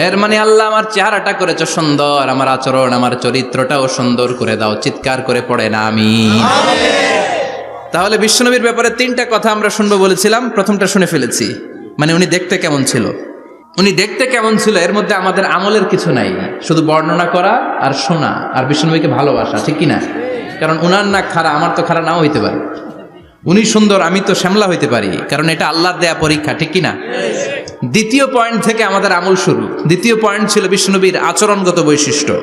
এর মানে আল্লাহ আমার চেহারাটা করেছো সুন্দর, আমার আচরণ আমার চরিত্রটাও সুন্দর করে দাও। চিৎকার করে পড়ে না আমিন। তাহলে বিশ্বনবীর ব্যাপারে তিনটা কথা আমরা শুনবো বলেছিলাম, প্রথমটা শুনে ফেলেছি। মানে উনি দেখতে কেমন ছিল, উনি দেখতে কেমন ছিল এর মধ্যে আমাদের আমলের কিছু নাই, শুধু বর্ণনা করা আর শোনা আর বিশ্বনবীকে ভালোবাসা, ঠিক কিনা? কারণ উনার না খাড়া, আমার তো খাড়া নাও হইতে পারে। উনি সুন্দর, আমি তো শ্যামলা হইতে পারি, কারণ এটা আল্লাহর দেয়া পরীক্ষা, ঠিক কিনা? দ্বিতীয় পয়েন্ট থেকে আমাদের আমল শুরু। দ্বিতীয় পয়েন্ট ছিল বিশ্বনবীর আচরণগত বৈশিষ্ট্য।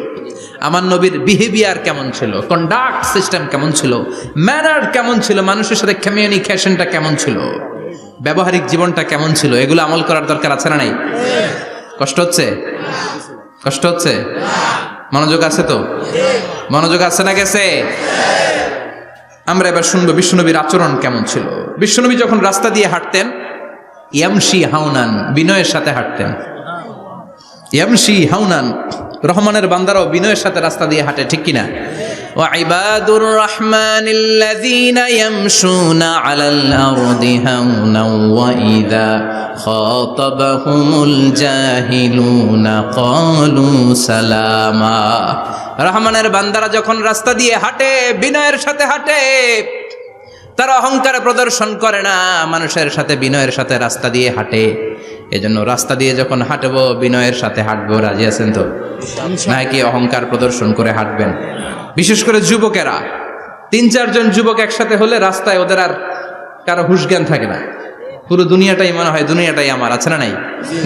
আমার নবীর বিহেভিয়ার কেমন ছিল, কন্ডাক্ট সিস্টেম কেমন ছিল, ম্যানার কেমন ছিল, মানুষের সাথে কমিউনিকেশনটা কেমন ছিল, ব্যবহারিক জীবনটা কেমন ছিল, এগুলো আমল করার দরকার আছে না নাই? কষ্ট হচ্ছে? কষ্ট হচ্ছে? মনোযোগ আছে তো? মনোযোগ আছে না গেছে? আমরা এবার শুনবো বিশ্বনবীর আচরণ কেমন ছিল। বিশ্বনবী যখন রাস্তা দিয়ে হাঁটতেন, ইয়ামশি হাউনান, বিনয়ের সাথে হাঁটতেন। ইয়ামশি হাউনান, রহমানের বান্দারাও বিনয়ের সাথে রাস্তা দিয়ে হাঁটে, ঠিক কিনা? ওয়া ইবাদুর রহমানিল্লাযীনা ইয়ামশুনা আলাল আরদি হাওনা ওয়া ইযা খাতাবাহুমুল জাহিলুনা ক্বালু সালামা। রহমানের বান্দারা যখন রাস্তা দিয়ে হাঁটে, বিনয়ের সাথে হাঁটে, তারা অহংকার প্রদর্শন করে না, মানুষের সাথে বিনয়ের সাথে রাস্তা দিয়ে হাঁটে। এজন্য রাস্তা দিয়ে যখন হাঁটবো বিনয়ের সাথে হাঁটবো। রাজি আছেন তো? নাকি অহংকার প্রদর্শন করে হাঁটবেন? বিশেষ করে যুবকেরা, 3-4 জন যুবক একসাথে হলে রাস্তায় ওদের আর কারো হুঁশ জ্ঞান থাকে না, পুরো দুনিয়াটাই মনে হয় দুনিয়াটাই আমার, আছে না নাই?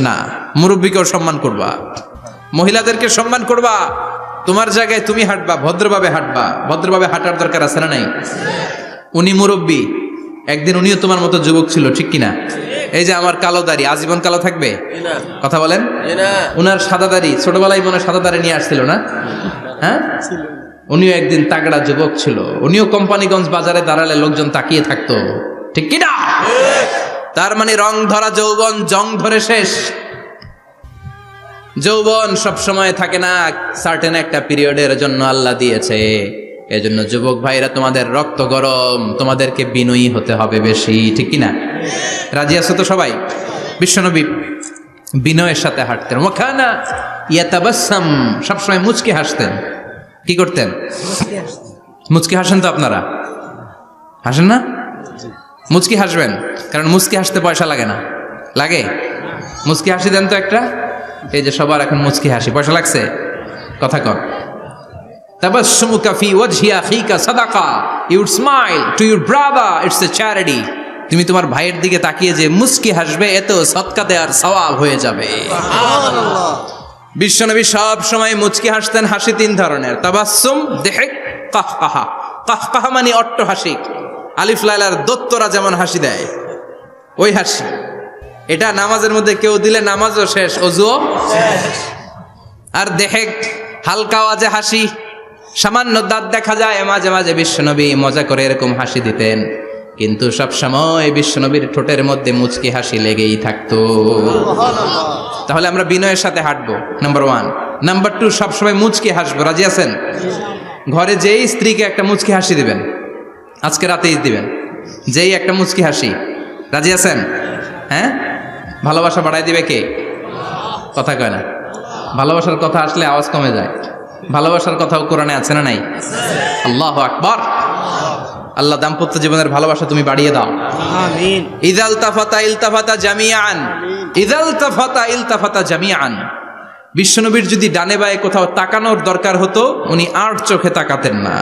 না, মুরব্বীকেও সম্মান করবা, মহিলাদেরকে সম্মান করবা, তোমার জায়গায় তুমি হাঁটবা, ভদ্রভাবে হাঁটবা। ভদ্রভাবে হাঁটার দরকার আছে না নাই? উনি মুরব্বী, একদিন উনিও তোমার মতো যুবক ছিল, ঠিক কিনা? এই যে আমার কালো দাড়ি আজীবন কালো থাকবে? কথা বলেন। উনার সাদা দাড়ি ছোটবেলায় মনে সাদা দাড়ি নিয়ে আসছিল না? হ্যাঁ, উনিও একদিন তাগড়া যুবক ছিল। উনিও কোম্পানিগঞ্জ বাজারে দাঁড়ালে লোকজন তাকিয়ে থাকতো, ঠিক কিনা? তার মানে রং ধরা যৌবন জং ধরে শেষ। যৌবন সব সময় থাকে না, সার্টেন একটা পিরিয়ডের জন্য আল্লাহ দিয়েছে। এজন্য যুবক ভাইরা, তোমাদের রক্ত গরম, তোমাদেরকে বিনয়ী হতে হবে বেশি, ঠিক কিনা? রাজি আছো তো সবাই? বিশ্বনবী বিনয়ের সাথে হাঁটতেন। ওয়াকানা ইয়াতাবাসসাম, সবসময় মুচকি হাসতেন। কি করতেন? মুচকি হাসেন তো আপনারা? হাসেন না? মুচকি হাসবেন, কারণ মুচকি হাসতে পয়সা লাগে না। লাগে? মুচকি হাসি দেন তো একটা। এই যে সবার এখন মুচকি হাসি, পয়সা লাগছে? কথা কর। তাবাসসুমুকা ফি ওয়াজহি আখিকা সাদাকা, you would smile to your brother, it's a charity. তুমি তোমার ভাইয়ের দিকে তাকিয়ে যে মুচকি হাসবে, এতেও সদকা দেওয়ার সওয়াব হয়ে যাবে। সুবহানাল্লাহ। বিশ্বনবী সব সময় মুচকি হাসতেন। হাসি 3 ধরনের, তাবাসসুম, দিহক, কাহকাহা। কাহকাহা মানে অট্ট হাসি, আলিফ লাইলার দত্তরা যেমন হাসি দেয় ওই হাসি। এটা নামাজের মধ্যে কেউ দিলে নামাজও শেষ, ওযুও শেষ। আর দিহক, হালকা আওয়াজে হাসি, সামান্য দাঁত দেখা যায় মাঝে মাঝে। বিশ্বনবী মজা করে এরকম হাসি দিতেন, কিন্তু সব সময় বিশ্বনবীর ঠোঁটের মধ্যে মুচকি হাসি লেগেই থাকতো। তাহলে আমরা বিনয়ের সাথে হাঁটবো, নাম্বার 1। নাম্বার 2, সবসময় মুচকি হাসবো। রাজি আছেন? ঘরে যেই স্ত্রীকে একটা মুচকি হাসি দিবেন, আজকে রাতেই দিবেন, যেই একটা মুচকি হাসি। রাজি আছেন? হ্যাঁ, ভালোবাসা বাড়াই দিবে কে? কথা কয় না। ভালোবাসার কথা আসলে আওয়াজ কমে যায়। ভালোবাসার কথাও কোরআনে আছে না নাই? আল্লাহু আকবার। আল্লাহ দাম্পত্য জীবনের ভালোবাসা তুমি বাড়িয়ে দাও, আমিন। ইযাল তাফাতা ইলতাফাতা জামিআন, ইযাল তাফাতা ইলতাফাতা জামিআন। বিশ্বনবীর যদি ডানে বায়ে কোথাও তাকানোর দরকার হতো, উনি আর চোখে তাকাতেন না।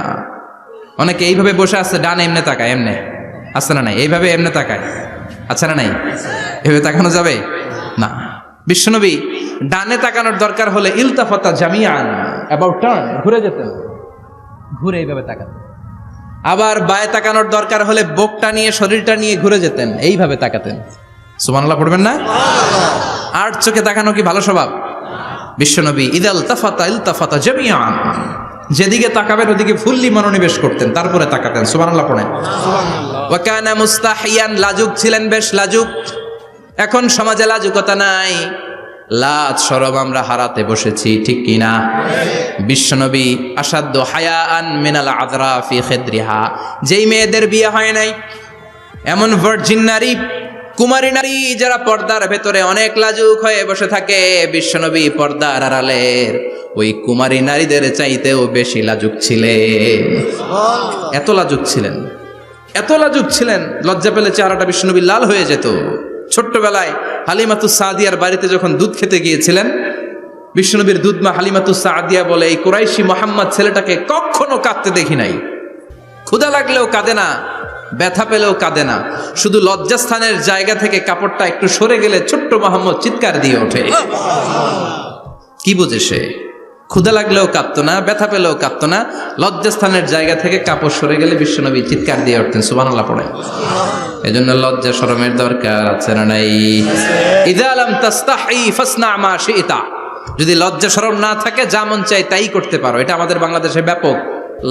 অনেকে এইভাবে বসে আছে, ডানে এমনে তাকায়, এমনে আছে না নাই? এইভাবে এমনে তাকায়, আছে না নাই? এভাবে তাকানো যাবে না। বিশ্বনবী ডানে তাকানোর দরকার হলে ইলতাফাতা জামিআন, অ্যাবাউট টার্ন, ঘুরে যেতেন, ঘুরে এইভাবে তাকাতেন। আবার বায়ে তাকানোর দরকার হলে বুকটা নিয়ে, শরীরটা নিয়ে ঘুরে যেতেন, এইভাবে তাকাতেন। সুবহানাল্লাহ পড়বেন না? আর চোখে তাকানো কি ভালো স্বভাব? বিশ্বনবী ইদাল তাফাতা ইলতাফাতা জামিআন, যেদিকে তাকাবেন ওদিকে ফুললি মনোনিবেশ করতেন, তারপরে তাকাতেন। সুবহানাল্লাহ পড়েন। সুবহানাল্লাহ। ওয়া কানা মুস্তাহিয়ান, লাজুক ছিলেন, বেশ লাজুক। এখন সমাজে লাজুকতা নাই, লাজ শরম আমরা হারাতে বসেছি, ঠিক কিনা? বিশ্বনবী আসাদ্দু হায়াআন মিনাল আযরা ফি খিদরিহা, যেই মেয়েদের বিয়ে হয় নাই, এমন ভার্জিন নারী, কুমারী নারী যারা পর্দার ভেতরে অনেক লাজুক হয়ে বসে থাকে, বিশ্বনবী পর্দার আড়ালের ওই কুমারী নারীদের চাইতেও বেশি লাজুক ছিলেন। এত লাজুক ছিলেন, এত লাজুক ছিলেন, লজ্জা পেলে চেহারাটা বিশ্বনবী লাল হয়ে যেত। ছোট্টবেলায় হালিমাতুস সাদিয়ার বাড়িতে যখন দুধ খেতে গিয়েছিলেন, বিশ্বনবীর দুধমা হালিমাতুস সাদিয়া বলে, এই কুরাইশি মোহাম্মদ ছেলেটাকে কখনো কাঁদতে দেখি নাই, ক্ষুধা লাগলেও কাঁদে না, ব্যথা পেলেও কাঁদে না, শুধু লজ্জাস্থানের জায়গা থেকে কাপড়টা একটু সরে গেলে ছোট্ট মোহাম্মদ চিৎকার দিয়ে ওঠে। কি বুঝে সে? ক্ষুধা লাগলেও কাঁদতো না, ব্যথা পেলেও কাঁদতো না, লজ্জাস্থানের জায়গা থেকে কাপড় সরে গেলে বিশ্বনবী চিৎকার দিয়ে উঠতেন, সুবহানাল্লাহ পড়ে। এজন্য লজ্জা শরমের দরকার আছে না নাই? ইযা লাম তাস্তাহি ফাসনা মা শি'তা, যদি লজ্জা শরম না থাকে যা মন চাই তাই করতে পারো। এটা আমাদের বাংলাদেশে ব্যাপক,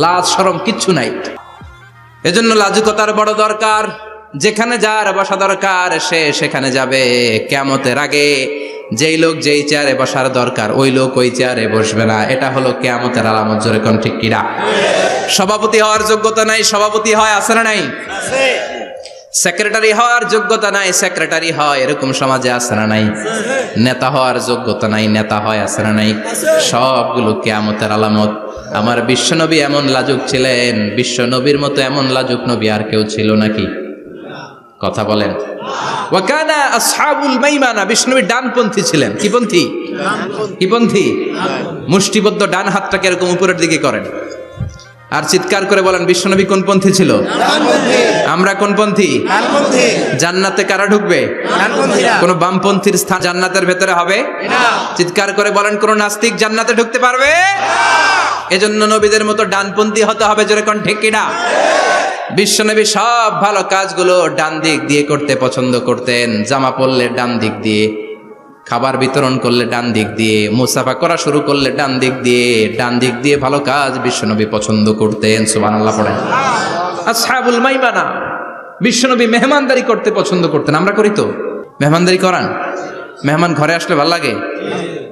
লাজ শরম কিচ্ছু নাই। এজন্য লাজুকতার বড় দরকার। যেখানে যার বসা দরকার সে সেখানে যাবে। কিয়ামতের আগে যেই লোক যেই চেয়ারে বসার দরকার ওই লোক ওই চেয়ারে বসবে না। এটা হলো কিয়ামতের আলামত। জোরে কোন ঠিক কিনা? সভাপতি হওয়ার যোগ্যতা নাই, সভাপতি হয়, আছে না নাই? সেক্রেটারি হওয়ার যোগ্যতা নাই, সেক্রেটারি হয়, এরকম সমাজে আছে না নাই? নেতা হওয়ার যোগ্যতা নাই, নেতা হয়, আছে না নাই? সবগুলো কিয়ামতের আলামত। আমার বিশ্বনবী এমন লাজুক ছিলেন, বিশ্বনবীর মতো এমন লাজুক নবী আর কেউ ছিল নাকি? কথা বলেন। ওয়াকানা আসহাবুল মাইমানা, বিষ্ণুবী ডানপন্থী ছিলেন। কি পন্থী? কি পন্থী? মুষ্টিবদ্ধ ডান হাতটাকে এরকম উপরের দিকে করেন আর চিৎকার করে বলেন বিশ্বনবী কোন পন্থী ছিল? আমরা কোন পন্থী? জান্নাতে কারা ঢুকবে? কোন বামপন্থীর স্থান জান্নাতের ভেতরে হবে? চিৎকার করে বলেন কোন নাস্তিক জান্নাতে ঢুকতে পারবে? এজন্য নবীদের মতো ডানপন্থী হতে হবে। জোরে কোন ঠিক কিনা? বিশ্বনবী সব ভালো কাজগুলো ডান দিক দিয়ে করতে পছন্দ করতেন। জামা পরলে ডান দিক দিয়ে, খাবার বিতরণ করলে ডান দিক দিয়ে, মুসাফা করা শুরু করলে ডান দিক দিয়ে, ডান দিক দিয়ে ভালো কাজ বিশ্বনবী পছন্দ করতেন। সুবহানাল্লাহ পড়েন। আসহাবুল মাইমানা, বিশ্বনবী মেহমানদারি করতে পছন্দ করতেন। আমরা করি তো? মেহমানদারি করান? মেহমান ঘরে আসলে ভালো লাগে?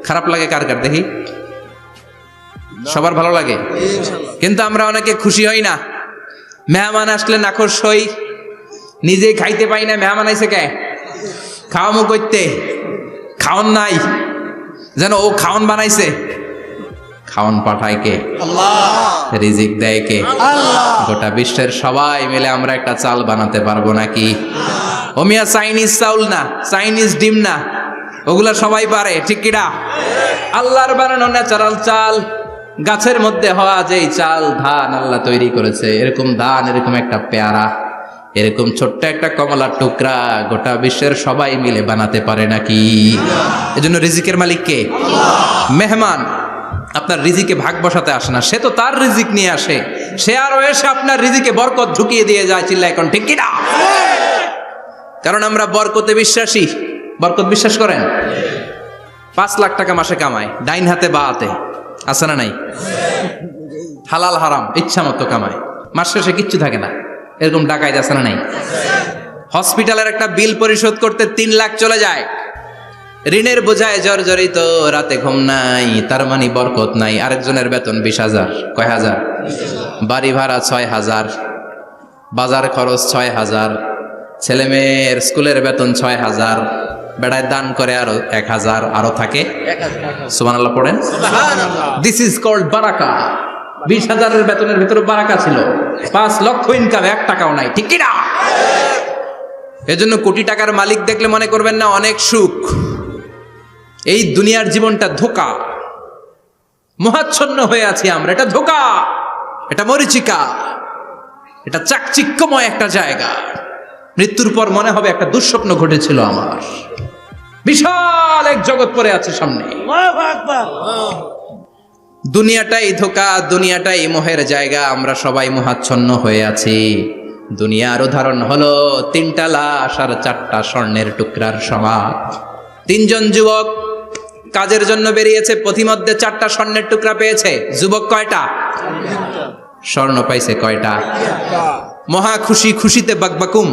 খারাপ লাগে কার কার দেখি? সবার ভালো লাগে, কিন্তু আমরা অনেকে খুশি হই না। মেহমান আসলে নাখোশ হই, নিজে খাইতে পাই না। মেহমান আইছে কে? খাওয়ামো করতে, খাওন নাই, যেন ও খাওন বানাইছে। খাওন পাঠায় কে? আল্লাহ। রিজিক দেয় কে? আল্লাহ। গোটা বিশ্বের সবাই মিলে আমরা একটা চাল বানাতে পারবো নাকি? ও মিয়া চাইনিজ চাউল না, চাইনিজ ডিম না, ওগুলা সবাই পারে, ঠিক কিনা? আল্লাহর বানানো ন্যাচারাল চাল, গাছের মধ্যে হওয়া যেই চাল, ধান আল্লাহ তৈরি করেছে, এরকম ধান, এরকম একটা পেয়ারা, এরকম ছোট্ট একটা কমলার টুকরা গোটা বিশ্বের সবাই মিলে বানাতে পারে নাকি? এজন্য রিজিকের মালিক কে? মেহমান আপনার রিজিকে ভাগ বসাতে আসে না, সে তো তার রিজিক নিয়ে আসে। সে আরো এসে আপনার রিজিকে বরকত ঢুকিয়ে দিয়ে যায়। চিল্লা এখন ঠিক কিনা? কারণ আমরা বরকতে বিশ্বাসী। বরকত বিশ্বাস করেন? 5 লাখ টাকা মাসে কামায়, ডাইন হাতে বা হাতে, আছে না নাই? হালাল হারাম ইচ্ছা মতো কামায়, মাস শেষে কিচ্ছু থাকে না, এরকম ডাকাইত আছে না নাই? হসপিটালের একটা বিল পরিশোধ করতে 3 লাখ চলে যায়, ঋণের বোঝায় জর্জরিত, রাতে ঘুম নাই, তার মানে বরকত নাই। আরেকজনের বেতন 20,000, কয় হাজার? বাড়ি ভাড়া 6,000, বাজার খরচ 6,000, ছেলে মেয়ের স্কুলের বেতন 6,000, বেড়ায় দান করে আরো 1,000, আরো থাকে। সুবহানাল্লাহ পড়েন। দিস ইজ কল্ড বারাকা। 20,000-এর বেতনের ভেতরে বারাকা ছিল। 5 লক্ষ ইনকাম, 1 টাকাও নাই, ঠিক কিনা? এজন্য কোটি টাকার মালিক দেখলে মনে করবেন না অনেক সুখ। এই দুনিয়ার জীবনটা ধোঁকা, মোহাচ্ছন্ন হয়ে আছি আমরা। এটা ধোঁকা, এটা মরিচিকা, এটা চাকচিক্যময় একটা জায়গা। মৃত্যুর পর মনে হবে একটা দুঃস্বপ্ন ঘটেছিল আমার, বিশাল এক জগৎ পড়ে আছে সামনে। দুনিয়াটাই ধোঁকা, দুনিয়াটাই মোহের জায়গা। আমরা সবাই মোহাচ্ছন্ন হয়ে আছি। দুনিয়ার উদাহরণ হলো 3টা লাশ আর 4টা স্বর্ণের টুকরার সমাজ। 3 জন যুবক কাজের জন্য বেরিয়েছে, পথিমধ্যে 4টা স্বর্ণের টুকরা পেয়েছে। যুবক কয়টা? স্বর্ণ পাইছে কয়টা? মহা খুশি, খুশিতে বাকবাকুম।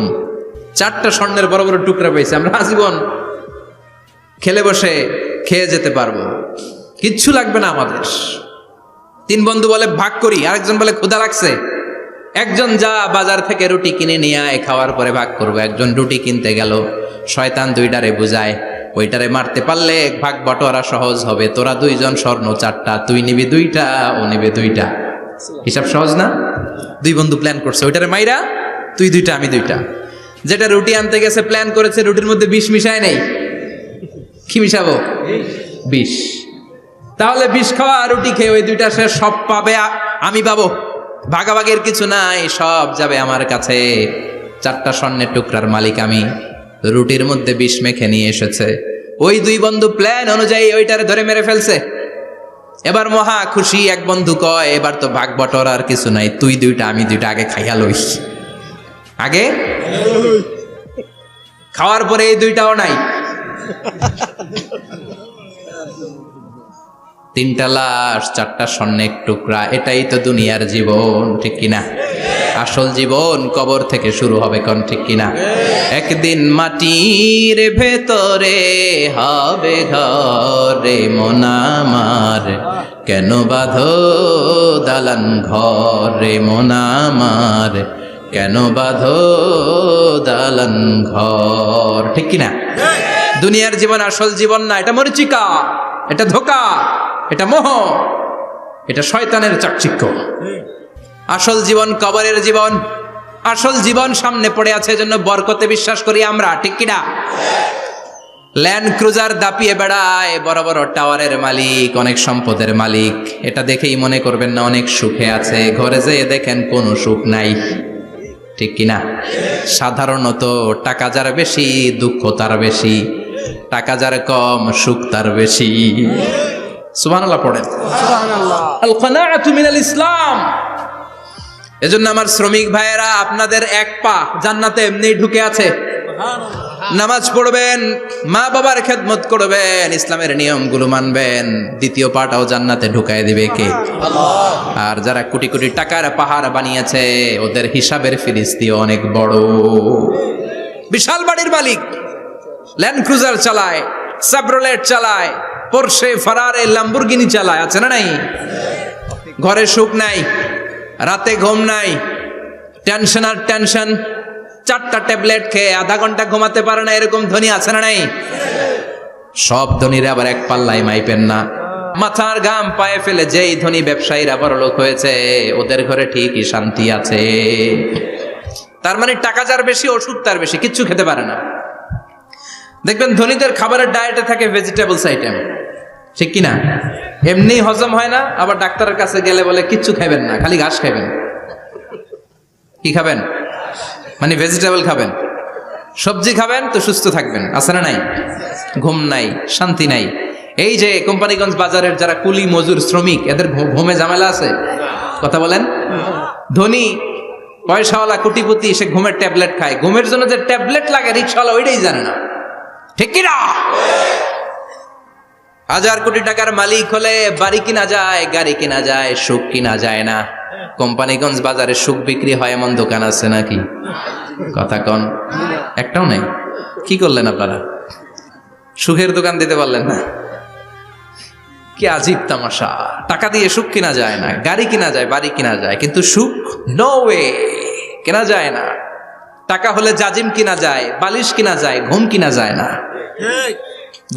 4টা স্বর্ণের বড় বড় টুকরা পেয়েছে। আমরা আজীবন খেলে বসে খেয়ে যেতে পারবো, কিচ্ছু লাগবে না আমাদের। 3 বন্ধু বলে ভাগ করি, আরেকজন বলে ক্ষুধা লাগছে। একজন যা বাজার থেকে রুটি কিনে নিয়ে আয়, খাওয়ার পরে ভাগ করবো। একজন রুটি কিনতে গেল, শয়তান 2টারে বুঝায়, ওইটারে মারতে পারলে ভাগ বটোয়ারা সহজ হবে। তোরা 2 জন স্বর্ণ 4টা, তুই নিবি 2টা, ও নিবে 2টা। হিসাব সহজ না? 2 বন্ধু প্ল্যান করছে, ওইটারে মাইরা তুই 2টা, আমি 2টা। যেটা রুটি আনতে গেছে প্ল্যান করেছে, রুটির মধ্যে বিষ মিশায় নেই। কি মিশাবো? বিষ। তাহলে বিষ খাওয়া রুটি খেয়ে ওই 2টা সে সব পাবে, আমি পাবো। ভাগাভাগির কিছু নাই, সব যাবে আমার কাছে। 4টা স্বর্ণের টুকরার মালিক আমি। রুটির মধ্যে বিষ মেখে নিয়ে এসেছে। ওই দুই বন্ধু প্ল্যান অনুযায়ী ওইটারে ধরে মেরে ফেলছে। এবার মহা খুশি। এক বন্ধু কয়, এবার তো ভাগ বটর আর কিছু নাই, তুই দুইটা আমি দুইটা আগে খাইয়া লইস। আগে খাওয়ার পরে এই দুইটাও নাই। 3টা লাশ, 4টা স্বর্ণের টুকরা। এটাই তো দুনিয়ার জীবন, ঠিক কিনা? আসল জীবন কবর থেকে শুরু হবে, কোন ঠিক কিনা? একদিন মাটির ভেতরে হবে ঘরে মন আমার, কেন বাঁধো দালান ঘরে মন আমার, কেন বাঁধো দালান ঘর, ঠিক কিনা? দুনিয়ার জীবন আসল জীবন না, এটা মরিচিকা, এটা ধোঁকা, এটা মোহ, এটা শয়তানের চাকচিক্য। আসল জীবন কবরের জীবন। আসল জীবন সামনে পড়ে আছে, এজন্য বরকতে বিশ্বাস করি আমরা, ঠিক কিনা? ল্যান্ড ক্রুজার দাপিয়ে বেড়ায়, বড় বড় টাওয়ারের মালিক, অনেক সম্পদের মালিক। এটা দেখেই মনে করবেন না অনেক সুখে আছে, ঘরে যেয়ে দেখেন কোনো সুখ নাই, ঠিক কিনা? সাধারণত টাকা যার বেশি দুঃখ তার বেশি, টাকা যার কম সুখ তার বেশি। সুবহানাল্লাহ পড়েন। আল কানাআতু মিনাল ইসলাম। এজন্য আমার শ্রমিক ভাইয়েরা, আপনাদের এক পা জান্নাতে এমনি ঢুকে আছে। নামাজ পড়বেন, মা বাবার খেদমত করবেন, ইসলামের নিয়মগুলো মানবেন, দ্বিতীয় পাটাও জান্নাতে ঢুকায় দিবে কে? আল্লাহ। আর যারা কোটি কোটি টাকার পাহাড় বানিয়েছে, ওদের হিসাবের ফিরিস্তি অনেক বড়। বিশাল বাড়ির মালিক, ল্যান্ড ক্রুজার চালায়, সাবরোলেট চালায়, পোরশে, ফারারে, ল্যাম্বরগিনি চালায়, আছে না নাই? ঘরে সুখ নাই, রাতে ঘুম নাই, টেনশন আর টেনশন। 4টা ট্যাবলেট খেয়ে আধা ঘন্টা ঘুমাতে পারে না, এরকম ধনী আছে না নাই? সব ধনীরা আবার এক পাল্লায় মাইপেন না। মাথার ঘাম পায়ে ফেলে যেই ধনী ব্যবসায়ীরা বড়লোক হয়েছে, ওদের ঘরে ঠিকই শান্তি আছে। তার মানে টাকা যার বেশি, ওষুধ তার বেশি, কিচ্ছু খেতে পারে না। দেখবেন ধনীদের খাবারের ডায়েটে থাকে ভেজিটেবলস আইটেম, ঠিক কিনা? এমনি হজম হয় না, আবার ডাক্তারের কাছে গেলে বলে কিচ্ছু খাবেন না, খালি ঘাস খাবেন। কি খাবেন? মানে ভেজিটেবল খাবেন, সবজি খাবেন তো সুস্থ থাকবেন, আছে না নাই? ঘুম নাই, শান্তি নাই। এই যে কোম্পানিগঞ্জ বাজারের যারা কুলি মজুর শ্রমিক, এদের ঘুমে ঝামেলা আছে? কথা বলেন। ধনী পয়সাওয়ালা কোটিপতি, সে ঘুমের ট্যাবলেট খায়। ঘুমের জন্য যে ট্যাবলেট লাগে রিক্সাওয়ালা ওইটাই জানে না, ঠিক কিনা? 1000 কোটি টাকার মালিক হলে বাড়ি কিনা যায়, গাড়ি কিনা যায়, সুখ কিনা যায় না। কোম্পানিগঞ্জ বাজারে সুখ বিক্রি হয় এমন দোকান আছে নাকি? কথা কন, একটাও নেই। কি করলেন আপনারা? সুখের দোকান দিতে পারলেন না? কি আজীব তামাশা। টাকা দিয়ে সুখ কিনা যায় না, গাড়ি কিনা যায়, বাড়ি কিনা যায়, কিন্তু সুখ নো ওয়ে, কেনা যায় না। টাকা হলে জাজিম কিনা যায়, বালিশ কিনা যায়, ঘুম কিনা যায় না।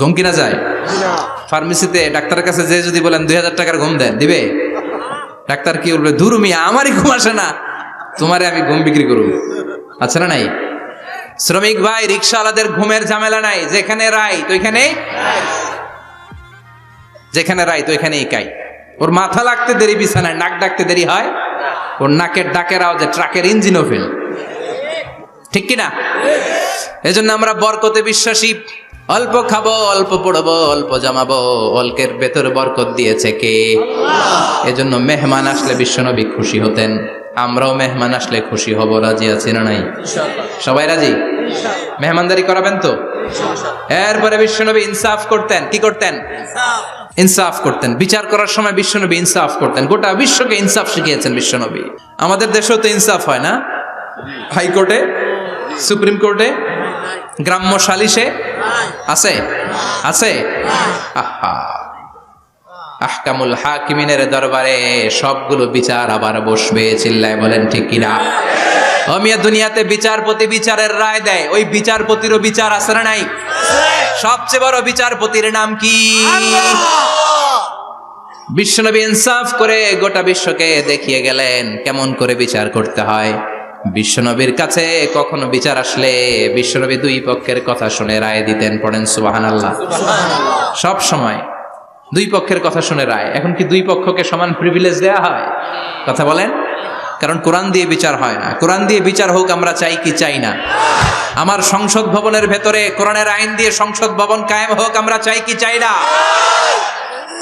ঘুম কিনা যায়? ফার্মেসিতে ডাক্তারের কাছে যে যদি বলেন 2000 টাকার ঘুম দেন, দিবে? ডাক্তার কি বলবে? ধুর মিয়া, আমারই ঘুম আসে না, তোমারে আমি ঘুম বিক্রি করব। আচ্ছা না নাই? শ্রমিক ভাই, রিক্সাওয়ালাদের ঘুমের ঝামেলা নাই। যেখানে রাই তো ওইখানেই, যেখানে রাই তো ওইখানেই কাই। ওর মাথা লাগতে দেরি বিছানায়, নাক ডাকতে দেরি হয়, ওর নাকের ডাকের আওয়াজে ট্রাকের ইঞ্জিনও ফেল, ঠিক কিনা? এজন্য আমরা বরকতে বিশ্বাসী। অল্প খাবো, অল্প পড়বো, অল্প জমাবো, অল্পের ভেতর বরকত দিয়েছে কে? এজন্য মেহমান আসলে বিশ্বনবী খুশি হতেন, আমরাও মেহমান আসলে খুশি হব। রাজি আছি না নাই? সবাই রাজি? মেহমানদারি করাবেন তো? এরপরে বিশ্বনবী ইনসাফ করতেন। কি করতেন? ইনসাফ করতেন। বিচার করার সময় বিশ্বনবী ইনসাফ করতেন। গোটা বিশ্বকে ইনসাফ শিখিয়েছেন বিশ্বনবী। আমাদের দেশেও তো ইনসাফ হয় না? হাইকোর্টে, সুপ্রিম কোর্টে, গ্রাম্য সালিশে আছে? আছে? আহা, আহকামুল হাকিমিনের দরবারে সবগুলো বিচার আবার বসবে। চিল্লায় বলেন ঠিক কিনা? মিয়া, দুনিয়াতে বিচারপতি বিচারের রায় দেয়, ওই বিচারপতিরও বিচার আছে না নাই? সবচেয়ে বড় বিচারপতির নাম কি? বিশ্বনবী ইনসাফ করে গোটা বিশ্বকে দেখিয়ে গেলেন কেমন করে বিচার করতে হয়। বিশ্বনবীর কাছে কখনো বিচার আসলে বিশ্বনবী দুই পক্ষের কথা শুনে রায় দিতেন। পড়েন সুবহানাল্লাহ। সব সময় দুই পক্ষের কথা শুনে রায়। এখন কি দুই পক্ষকে সমান প্রিভিলেজ দেয়া হয়? কথা বলেন। কারণ কোরআন দিয়ে বিচার হয় না। কোরআন দিয়ে বিচার হোক আমরা চাই কি চাই না? আমার সংসদ ভবনের ভেতরে কোরআনের আইন দিয়ে সংসদ ভবন কায়েম হোক আমরা চাই কি চাই না?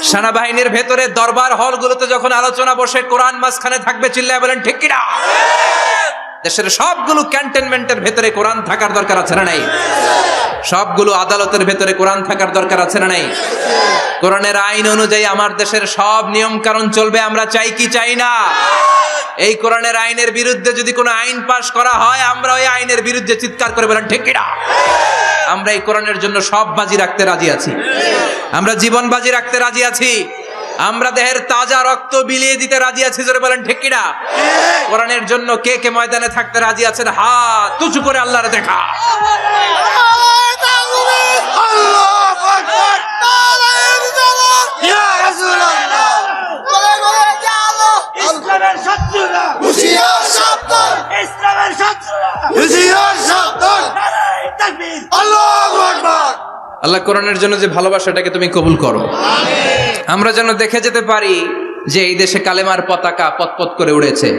সেনাবাহিনীর ভেতরে দরবার হলগুলোতে যখন আলোচনা বসে কোরআন মাঝখানে থাকবে, চিল্লায় বলেন ঠিক কিনা? দেশের সবগুলো ক্যান্টনমেন্টের ভেতরে কোরআন থাকার দরকার আছে না নাই? সবগুলো আদালতের ভেতরে কোরআন থাকার দরকার আছে না নাই? কোরআনের আইন অনুযায়ী আমার দেশের সব নিয়ম কানুন চলবে আমরা চাই কি চাই না? এই কোরআনের আইনের বিরুদ্ধে যদি কোনো আইন পাশ করা হয়, আমরা ওই আইনের বিরুদ্ধে চিৎকার করে বলেন ঠিক কিনা? আমরা এই কোরআনের জন্য সব বাজি রাখতে রাজি আছি, আমরা জীবন বাজি রাখতে রাজি আছি, আমরা দেহের তাজা রক্ত বিলিয়ে দিতে রাজি আছি। জোরে বলেন ঠিক কিনা? কোরআনের জন্য কে কে ময়দানে থাকতে রাজি আছেন? হাত উঁচু করে আল্লাহরে দেখা। আল্লাহ কোরআনের জন্য যে ভালোবাসাটাকে তুমি কবুল করো, আমরা যেন দেখে যেতে পারি যে এই দেশে কালেমার পতাকা পতপত করে উড়েছে।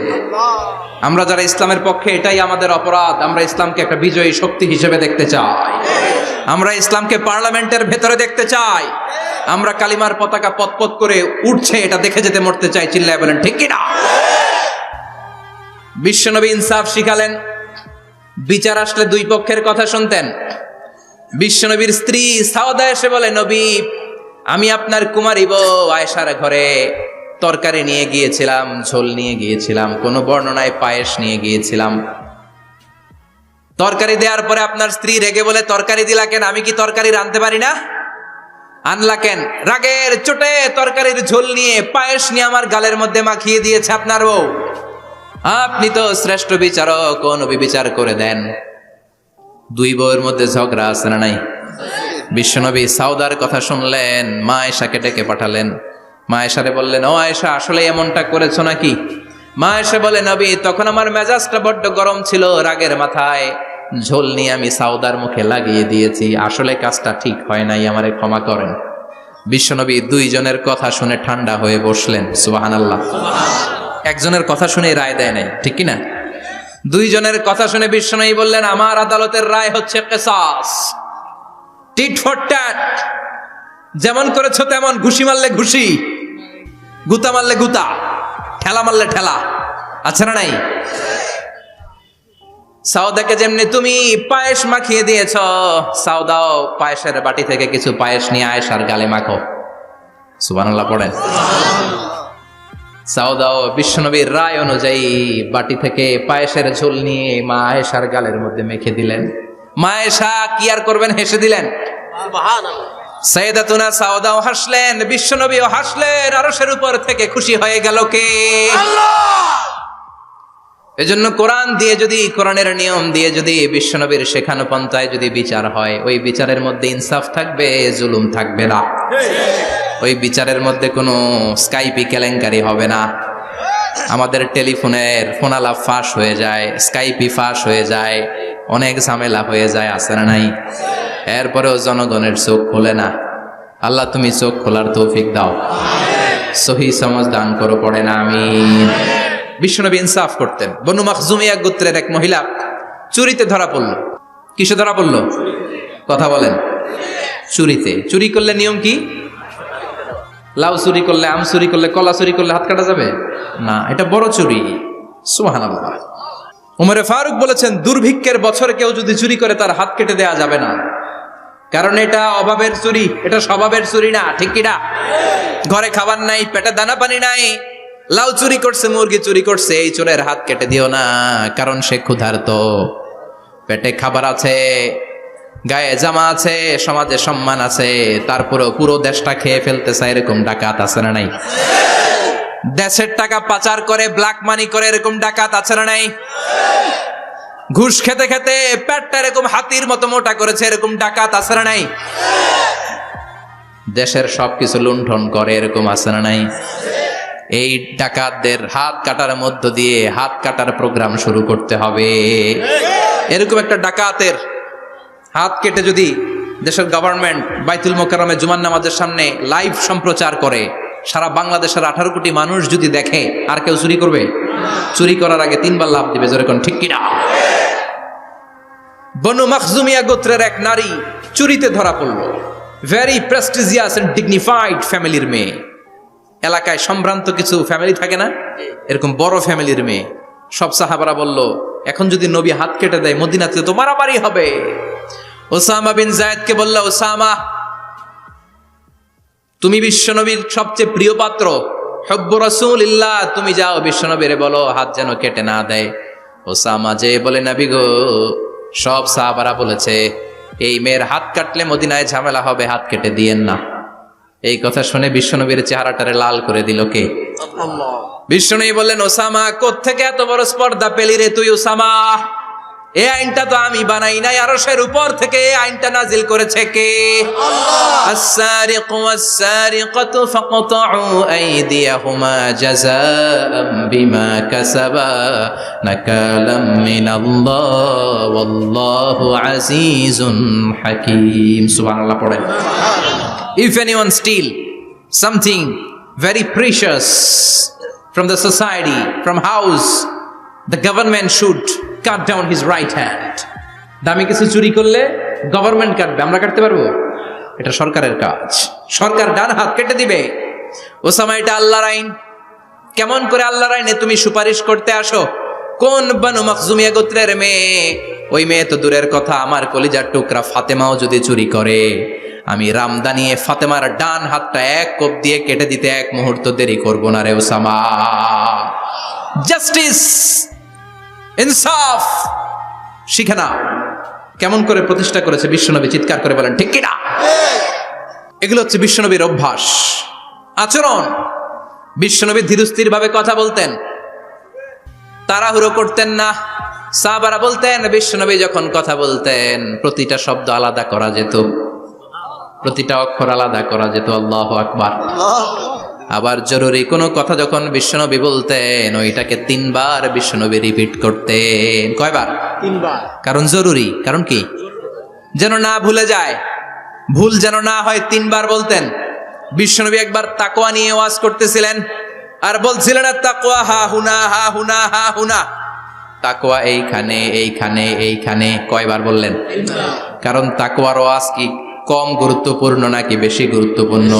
আমরা যারা ইসলামের পক্ষে, এটাই আমাদের অপরাধ। আমরা ইসলামকে একটা বিজয়ী শক্তি হিসেবে দেখতে চাই, আমরা ইসলামকে পার্লামেন্টের ভেতরে দেখতে চাই, আমরা কালিমার পতাকা পতপত করে উঠছে এটা দেখে যেতে মরতে চাই। চিল্লায় বলেন ঠিক কিনা? বিশ্বনবী ইনসাফ শিখালেন, বিচার আসলে দুই পক্ষের কথা শুনতেন। বিশ্বনবীর স্ত্রী সাওদা এসে বলে, নবী আমি আপনার কুমারী বউ আয়েশার ঘরে তরকারি নিয়ে গিয়েছিলাম, ঝোল নিয়ে গিয়েছিলাম, কোন বর্ণনায় পায়েস নিয়ে গিয়েছিলাম। তরকারি দেওয়ার পরে আপনার স্ত্রী রেগে বলে, তরকারি দিলা কেন? আমি কি তরকারি রাঁধতে পারি না? আনলা কেন? রাগের চোটে তরকারির ঝোল নিয়ে পায়েস নিয়ে আমার গালের মধ্যে মাখিয়ে দিয়েছে আপনার বউ। আপনি তো শ্রেষ্ঠ বিচারক, ও নবী বিচার করে দেন। দুই বউয়ের মধ্যে ঝগড়া আছে না নাই? বিশ্বনবী সাউদার কথা শুনলেন, মা আয়েশাকে ডেকে পাঠালেন। মা আয়েশারে বললেন, ও আয়েশা আসলে এমনটা করেছো নাকি? মা আয়েশা বলে, নবী তখন আমার মেজাজটা বড্ড গরম ছিল, রাগের মাথায় ঝোল নিয়ে আমি সাউদার মুখে লাগিয়ে দিয়েছি, আসলে কাজটা ঠিক হয় নাই, আমারে ক্ষমা করেন। বিশ্বনবী দুইজনের কথা শুনে ঠান্ডা হয়ে বসলেন। সুবহানাল্লাহ। একজনের কথা শুনে রায় দেয় নাই, ঠিক কিনা? দুইজনের কথা শুনে বিশ্বনবী বললেন, আমার আদালতের রায় হচ্ছে কিসাস, টিট ফর ট্যাট। যেমন করেছো তেমন, ঘুষি মারলে ঘুষি, গুতা মারলে গুতা, ঠেলা মারলে ঠেলা, আছে না নাই? সাউদাকে যেমনি তুমি পায়েস মাখিয়ে দিয়েছ, সাউদাও পায়েসের বাটি থেকে কিছু পায়েস নিয়ে আয়েশার গালে মাখো। সুবহানাল্লাহ পড়েন। সাউদাও বিশ্বনবীর রায় অনুযায়ী বাটি থেকে পায়েসের ঝোল নিয়ে মা আয়েশার গালের মধ্যে মেখে দিলেন। মা আয়েশা কি আর করবেন, হেসে দিলেন। সাইয়েদাতুনা সাউদাও হাসলেন, বিশ্বনবীও হাসলেন। আরশের উপর থেকে খুশি হয়ে গেল কে? আল্লাহ। এজন্য কোরআন দিয়ে যদি, কোরআনের নিয়ম দিয়ে যদি, বিশ্বনবীর শেখানো পন্থায় যদি বিচার হয়, ওই বিচারের মধ্যে ইনসাফ থাকবে, জুলুম থাকবে না। ওই বিচারের মধ্যে কোনো স্কাইপি কেলেঙ্কারি হবে না। আমাদের টেলিফোনের ফোনালাপ ফাঁস হয়ে যায়, স্কাইপি ফাঁস হয়ে যায়, অনেক ঝামেলা হয়ে যায়, আছে না নাই? এরপরেও জনগণের চোখ খোলে না। আল্লাহ তুমি চোখ খোলার তৌফিক দাও, সহি সমাজ দান করো, পড়ে না আমিন। বিশ্বনবী ইনসাফ করতেন। বনু মাখজুমিয়া গোত্রের এক মহিলা চুরিতে ধরা পড়ল। কিসে ধরা পড়ল? কথা বলেন। চুরিতে। চুরি করলে নিয়ম কি? লাউ চুরি করলে, আম চুরি করলে, কলা চুরি করলে হাত কাটা যাবে না, এটা বড় চুরি। সুবহানাল্লাহ। ওমরে ফারুক বলেছেন, দুর্ভিক্ষের বছরে কেউ যদি চুরি করে তার হাত কেটে দেয়া যাবে না, কারণ এটা অভাবের চুরি, এটা স্বভাবের চুরি না, ঠিক কিনা? ঘরে খাবার নাই, পেটে দানা পানি নাই, লাউ চুরি করছে, মুরগি চুরি করছে, এই চোরের হাত কেটে দিও না, কারণ সে ক্ষুধার্ত, পেটে খাবার আছে, গায়ে জামা আছে, সমাজে সম্মান আছে, তারপরে পুরো দেশটা খেয়ে ফেলতে চায়, এরকম ডাকাত আছে না নাই? দেশের টাকা পাচার করে, ব্ল্যাক মানি করে, এরকম ডাকাত আছে না নাই? ঘুষ খেতে খেতে পেটটা এরকম হাতির মতো মোটা করেছে, এরকম ডাকাত আছে না নাই? দেশের সবকিছু লুণ্ঠন করে, এরকম আছে না নাই? এই ডাকাতদের হাত কাটার মধ্য দিয়ে হাত কাটার প্রোগ্রাম শুরু করতে হবে। এরকম একটা ডাকাতের হাত কেটে যদি দেশের গভর্নমেন্ট বাইতুল মোকাররমে জুমার নামাজের সামনে লাইভ সম্প্রচার করে, সারা বাংলাদেশের 18 কোটি মানুষ যদি দেখে, আর কেউ চুরি করবে? চুরি করার আগে 3 বার লাফ দিবে, জোরে কোন ঠিক কিনা? বনু মাখজুমিয়া গোত্রের এক নারী চুরিতে ধরা পড়লো। ভেরি প্রেস্টিজিয়াস এন্ড ডিগনিফাইড ফ্যামিলির মেয়ে। এলাকায় সম্ভ্রান্ত কিছু ফ্যামিলি থাকে না, এরকম বড় ফ্যামিলির মেয়ে। সব সাহাবারা বলল, এখন যদি নবী হাত কেটে দেয় মদিনাতে তো মারামারি হবে। ওসামা বিন যায়েদকে বলল, ওসামা তুমি বিশ্বনবীর সবচেয়ে প্রিয় পাত্র, হুব্বু রাসূলিল্লাহ, তুমি যাও বিশ্বনবীরে বলো হাত যেন কেটে না দেয়। ওসামা যে বলে, নবী গো, সব সাহাবারা বলেছে এই মেয়ের হাত কাটলে মদিনায় ঝামেলা হবে, হাত কেটে দিয়েন না। এই কথা শুনে বিশ্বনবীর চেহারাটারে লাল করে দিল কে? বিশ্বনবী বললেন, ওসামা কোত্থেকে এত বড় স্পর্ধা পেলি রে তুই ওসামা? এই আইনটা তো আমি বানাই নাই, আরশের উপর থেকে এই আইনটা নাজিল করেছে কে? আস-সারিকু ওয়াস-সারিকাতু ফাকতাউ আইদিয়াহুমা জাযাআম বিমা কাসাবা নাকালাম মিনাল্লাহ ওয়াল্লাহু আজিজুন হাকীম। সুবহানাল্লাহ পড়েন। If anyone steal something very precious from the society, from house, the government should cut down his right hand. দামি কিছু চুরি করলে গভর্নমেন্ট কাটবে, আমরা কাটতে পারবো? এটা সরকারের কাজ, সরকার ডান হাত কেটে দিবে। ওসামা, এটা আল্লাহর আইন। কেমন করে আল্লাহর আইনে তুমি সুপারিশ করতে আসো? কোন বনু মাখজুমিয়া গোত্রের মেয়ে? ওই মেয়ে তো দূরের কথা, আমার কলিজার টুকরা ফাতেমাও যদি চুরি করে, আমি রামদানিয়ে ফাতেমার ডান হাতটা এক কোপ দিয়ে কেটে দিতে এক মুহূর্ত দেরি করব না রে ওসামা। জাস্টিস, ইনসাফ শিখে নাও। কেমন করে প্রতিষ্ঠা করেছে বিশ্বনবী, চিৎকার করে বলেন ঠিক কিনা? এগুলো হচ্ছে বিশ্বনবীর অভ্যাস, আচরণ। বিশ্বনবী ধীরস্থির ভাবে কথা বলতেন, তাড়াহুড়ো করতেন না। সাহাবারা বলতেন, বিশ্বনবী যখন কথা বলতেন প্রতিটা শব্দ আলাদা করা যেত, প্রতিটা অক্ষর আলাদা করা যেত। আল্লাহু আকবার। আবার জরুরি কোনো কথা যখন বিশ্বনবী বলতেন, ওইটাকে 3 বার বিশ্বনবী রিপিট করতেন। কয়বার? 3 বার। কারণ জরুরি। কারণ কি? যেন না ভুলে যায়, ভুল যেন না হয়, 3 বার বলতেন। বিশ্বনবী একবার তাকওয়া নিয়ে ওয়াজ করতেছিলেন আর বলছিলেন, তাকওয়া হা হুনা হা হুনা হা হুনা। তাকওয়া এইখানে এইখানে এইখানে। কয়বার বললেন? কারণ তাকওয়ার ওয়াজ কি কম গুরুত্বপূর্ণ নাকি বেশি গুরুত্বপূর্ণ?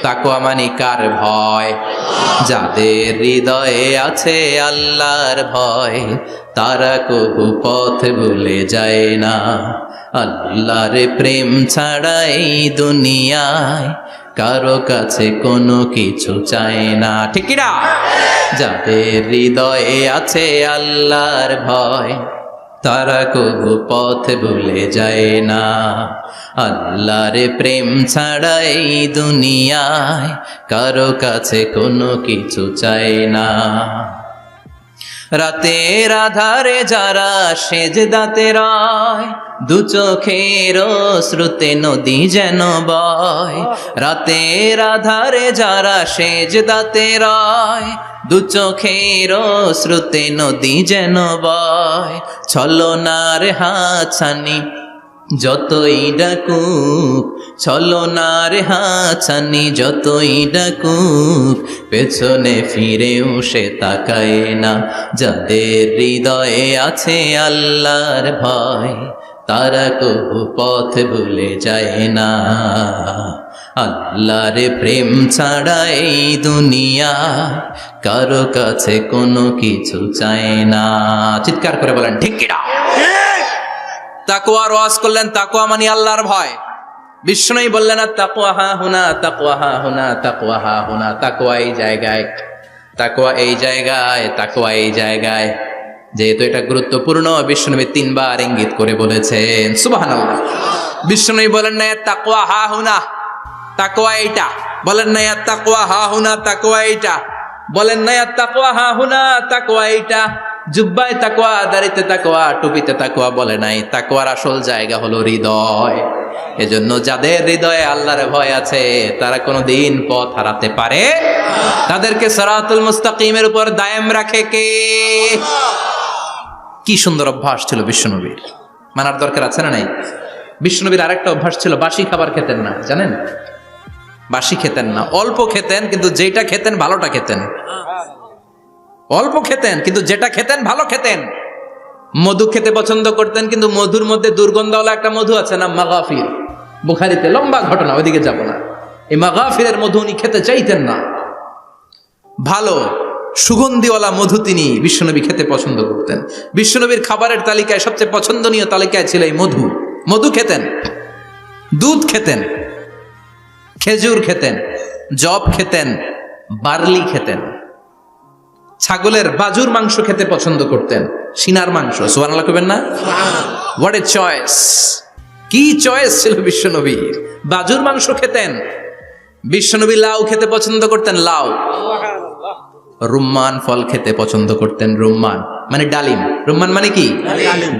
তাকওয়া মানে কার ভয়? যাদের হৃদয়ে আছে আল্লাহর ভয়, তারা কবু পথ ভুলে যায় না। আল্লাহর প্রেম ছাড়া এই দুনিয়ায় কারো কাছে কোনো কিছু চায় না, ঠিক না? যাদের হৃদয়ে আছে আল্লাহর ভয়, তারা কবু পথ ভুলে যায় না। আল্লাহর প্রেম ছাড়া এই দুনিয়ায় কারো কাছে কোনো কিছু চায় না। রাতের আধারে যারা সেজদাতে রয়, দু চোখের শ্রুতে নদী যেন বয়। রাতের আধারে যারা সেজদাতে রয়, দু চোখের শ্রুতে নদী যেন বয়। ছলনার হাতছানি যতই ডাকুক, ছলনার হাতছানি যতই ডাকুক, পেছনে ফিরেও সে তাকায় না। যাদের হৃদয়ে আছে আল্লাহর ভয়, তারা কবু পথ ভুলে যায় না। আল্লাহর প্রেম ছাড়া এই দুনিয়া কারো কাছে কোনো কিছু চায় না। চিৎকার করে বলেন ঠিক কিনা? তাকওয়ার ওয়াজ করলেন, তাকওয়া মানে আল্লাহর ভয়। বিষ্ণুই বললেন, তাকওয়া হা হুনা, তাকওয়া হা হুনা, তাকওয়া হা হুনা। তাকওয়া এই জায়গায়, তাকওয়া এই জায়গায়, তাকওয়া এই জায়গায়। যেহেতু এটা গুরুত্বপূর্ণ, বিষ্ণুনবী 3 বার ইঙ্গিত করে বলেছেন। সুবহানাল্লাহ। বিষ্ণুই বলেন না তাকওয়া হা হুনা, তাকওয়া এইটা। বলেন না তাকওয়া হা হুনা, তাকওয়া এইটা। বলেন না তাকওয়া হা হুনা, তাকওয়া এইটা। জুব্বায় তাকওয়া, দাড়িতে তাকওয়া, টুপিতে তাকওয়া বলে নাই। তাকওয়ার আসল জায়গা হলো হৃদয়। এজন্য যাদের হৃদয়ে আল্লাহর ভয় আছে, তারা কোনোদিন পথ হারাতে পারে। তাদেরকে সিরাতুল মুস্তাকিমের উপর দায়েম রাখে কে? কি সুন্দর অভ্যাস ছিল বিশ্বনবীর, মানার দরকার আছে না নাই? বিশ্বনবীর আরেকটা অভ্যাস ছিল, বাসি খাবার খেতেন না, জানেন? বাসি খেতেন না, অল্প খেতেন, কিন্তু যেটা খেতেন ভালোটা খেতেন। অল্প খেতেন কিন্তু যেটা খেতেন ভালো খেতেন। মধু খেতে পছন্দ করতেন, কিন্তু মধুর মধ্যে দুর্গন্ধওয়ালা একটা মধু আছে না মাগাফির, বুখারীতে লম্বা ঘটনা, ওইদিকে যাব না। এই মাগাফিরের মধু উনি খেতে চাইতেন না। ভালো সুগন্ধিওয়ালা মধু তিনি বিশ্বনবী খেতে পছন্দ করতেন। বিশ্বনবীর খাবারের তালিকায় সবচেয়ে পছন্দনীয় তালিকায় ছিল এই মধু। মধু খেতেন, দুধ খেতেন, খেজুর খেতেন, জব খেতেন, বার্লি খেতেন, ছাগলের বাজুর মাংস খেতে পছন্দ করতেন, সিনার মাংস। সুবহানাল্লাহ কইবেন না? What a choice! কি চয়েস ছিল বিশ্বনবীর! বাজুর মাংস খেতেন। বিশ্বনবী লাউ খেতে পছন্দ করতেন, লাউ। রুম্মান ফল খেতে পছন্দ করতেন, রুম্মান মানে ডালিম। রুম্মান মানে কি?